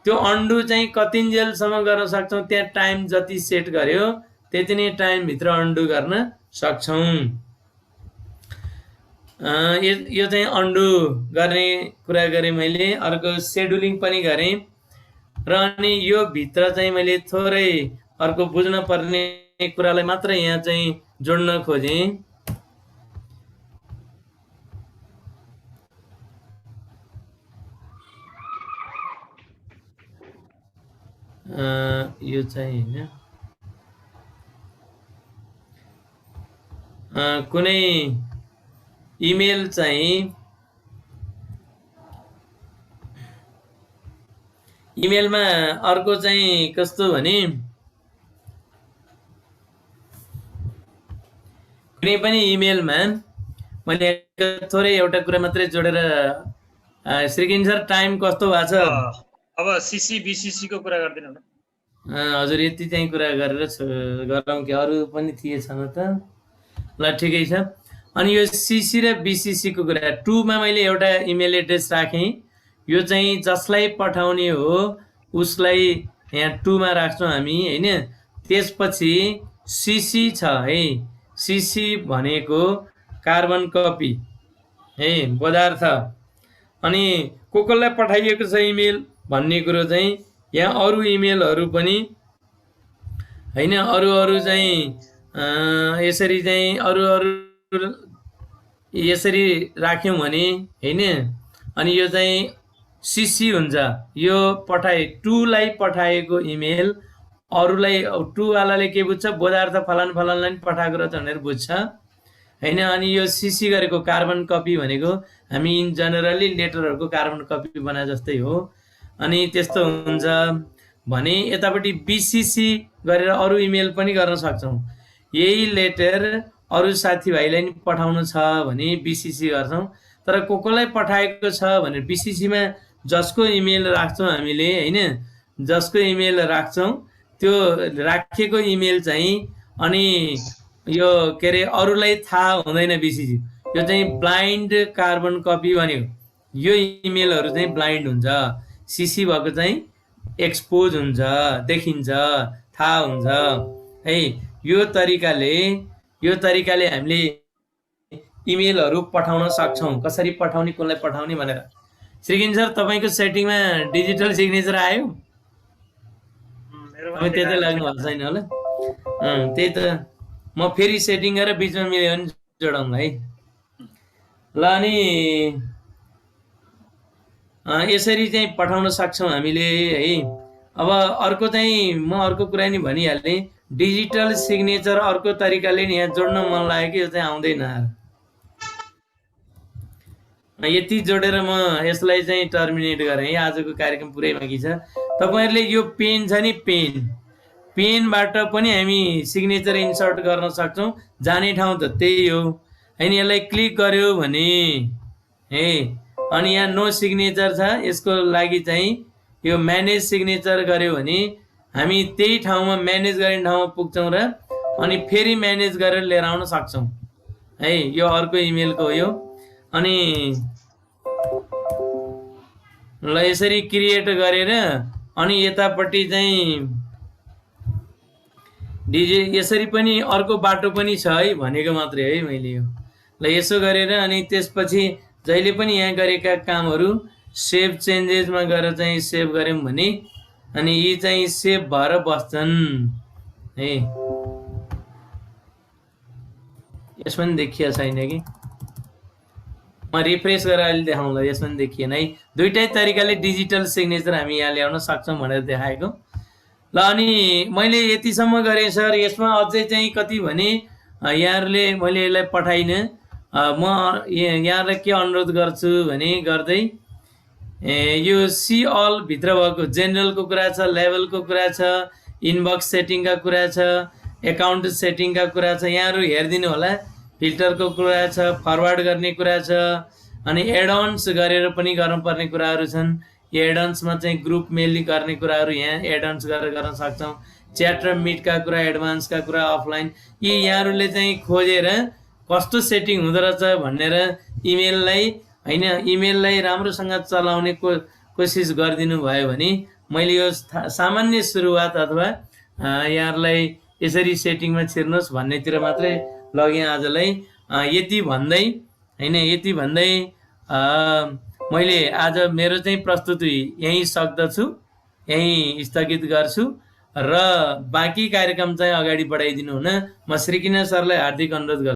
त्यो अन्डु चाहिँ कतिन्जेलसम्म गर्न सक्छौं त्यहाँ टाइम जति सेट गर्यो त्यति नै टाइम भित्र अन्डु गर्न सक्छौं। यो चाहिँ अन्डु गर्ने कुरा गरेँ मैले। अर्को शेड्युलिङ पनि गरेँ र अनि यो भित्र चाहिँ मैले थोरै अर्को बुझ्न पर्ने कुरालाई मात्र यहाँ चाहिँ जोड्न खोजेँ। यो चाहिँ हैन कुनै इमेल चाहिँ इमेलमा अर्को चाहिँ कस्तो भने कुनै पनि इमेलमा मैले थोरै एउटा कुरा मात्रै जोडेर श्रीकिन सर टाइम कस्तो भएको छ? अब सीसी बीसीसी को कुरा गर्दिनु न। हजुर यति चाहिँ कुरा गरेर गरौँ कि अरु पनि थिएछन् त। ल ठिकै छ। अनि यो सीसी र बीसीसी को कुरा 2 मा मैले एउटा इमेल एड्रेस राखेँ। यो चाहिँ जसलाई पठाउने हो उसलाई यहाँ 2 मा राख्छौं हामी हैन। त्यसपछि सीसी छ है। सीसी भनेको कार्बन कपी है पदार्थ। अनि कोलाई पठाइएको छ इमेल भन्ने कुरो चाहिँ यहाँ अरु इमेलहरु पनि हैन अरु चाहिँ यसरी चाहिँ अरु यसरी राख्यौं भने हैन। अनि यो चाहिँ सीसी हुन्छ। यो 2 लाई पठाएको इमेल अरुलाई 2 वालाले के बुझ्छ पदार्थ फलानलाई पठाएको रहेछ भनेर बुझ्छ हैन। अनि यो सीसी गरेको कार्बन कपी भनेको हामी इन जनरली लेटरहरुको कार्बन कपी बना जस्तै हो। अनि त्यस्तो हुन्छ भने यतापट्टि बीसीसी गरेर अरु इमेल पनि गर्न सक्छौं। यही लेटर अरु साथीभाइलाई नि पठाउनु छ भने बीसीसी गर्छौं। तर कोलाई पठाएको छ भने बीसीसी मा जसको इमेल राख्छौं हामीले हैन जसको इमेल राख्छौं त्यो राखेको इमेल चाहिँ अनि यो के रे अरुलाई थाहा हुँदैन बीसीसी यो चाहिँ ब्लाइन्ड कार्बन कपी भनेको यो इमेलहरू चाहिँ ब्लाइन्ड हुन्छ, सिसी भएको चाहिँ एक्सपोज हुन्छ, देखिन्छ, थाहा हुन्छ है। यो तरिकाले हामीले इमेलहरू पठाउन सक्छौँ। कसरी पठाउने, कसलाई पठाउने भनेर। श्रीकिन सर, तपाईँको सेटिङमा डिजिटल सिग्नेचर आयो? तपाईँ त्यतै लाग्नु भएको छैन होला। त्यही त म फेरि सेटिङ गरेर बिचमा मिल्यो भने जोडाउँला है। ल, अनि यसरी चाहिँ पठाउन सक्छौँ हामीले है। अब अर्को चाहिँ म अर्को कुरा नि भनिहालेँ, डिजिटल सिग्नेचर अर्को तरिकाले नि यहाँ जोड्न मन लाग्यो कि यो चाहिँ आउँदैन। यति जोडेर म यसलाई चाहिँ टर्मिनेट गरेँ। आजको कार्यक्रम पुरै बाँकी छ। तपाईँहरूले यो पेन छ नि, पेनबाट पनि हामी सिग्नेचर इन्सर्ट गर्न सक्छौँ। जाने ठाउँ त त्यही हो होइन। यसलाई क्लिक गर्यो भने है, अनि यहाँ नो सिग्नेचर छ, यसको लागि चाहिँ यो म्यानेज सिग्नेचर गर्यो भने हामी त्यही ठाउँमा म्यानेज गर्ने ठाउँमा पुग्छौँ र अनि फेरि म्यानेज गरेर लिएर आउन सक्छौँ है। यो अर्को इमेलको हो यो। अनि ल, यसरी क्रिएट गरेर अनि यतापट्टि चाहिँ यसरी पनि अर्को बाटो पनि छ है भनेको मात्रै है मैले यो। ल, यसो गरेर अनि त्यसपछि जहिले पनि यहाँ गरेका कामहरू सेभ चेन्जेसमा गएर चाहिँ सेभ गऱ्यौँ भने अनि यी चाहिँ सेभ भएर बस्छन् है। यसमा पनि देखिया छैन कि, म रिफ्रेस गरेर अहिले देखाउँला। यसमा पनि देखिएन है। दुईटै तरिकाले डिजिटल सिग्नेचर हामी यहाँ ल्याउन सक्छौँ भनेर देखाएको। ल, अनि मैले यतिसम्म गरेँ सर। यसमा अझै चाहिँ कति भने यहाँहरूले मैले यसलाई पठाइनँ। म यहाँलाई के अनुरोध गर्छु भने गर्दै यो सी अल भित्र भएको जेनरलको कुरा छ, लेभलको कुरा छ, इनबक्स सेटिङका कुरा छ, एकाउन्ट सेटिङका कुरा छ। यहाँहरू हेरिदिनु होला। फिल्टरको कुरा छ, फरवर्ड गर्ने कुरा छ, अनि एडअन्स गरेर पनि गर्नुपर्ने कुराहरू छन्। यो एडअन्समा चाहिँ ग्रुप मेल गर्ने कुराहरू यहाँ एडअन्स गरेर गर्न सक्छौँ। च्याट र मिटका कुरा, एडभान्सका कुरा, अफलाइन, यी यहाँहरूले चाहिँ खोजेर कस्तो सेटिङ हुँदो रहेछ भनेर इमेललाई राम्रोसँग चलाउने कोसिस गरिदिनु भयो भने मैले यो सामान्य सुरुवात अथवा यहाँहरूलाई यसरी सेटिङमा छिर्नुहोस् भन्नेतिर मात्रै लगेँ आजलाई। यति भन्दै मैले आज मेरो चाहिँ प्रस्तुति यहीँ सक्दछु, यहीँ स्थगित गर्छु र बाँकी कार्यक्रम चाहिँ अगाडि बढाइदिनु हुन म श्रीकिन सरलाई हार्दिक अनुरोध गर्छु।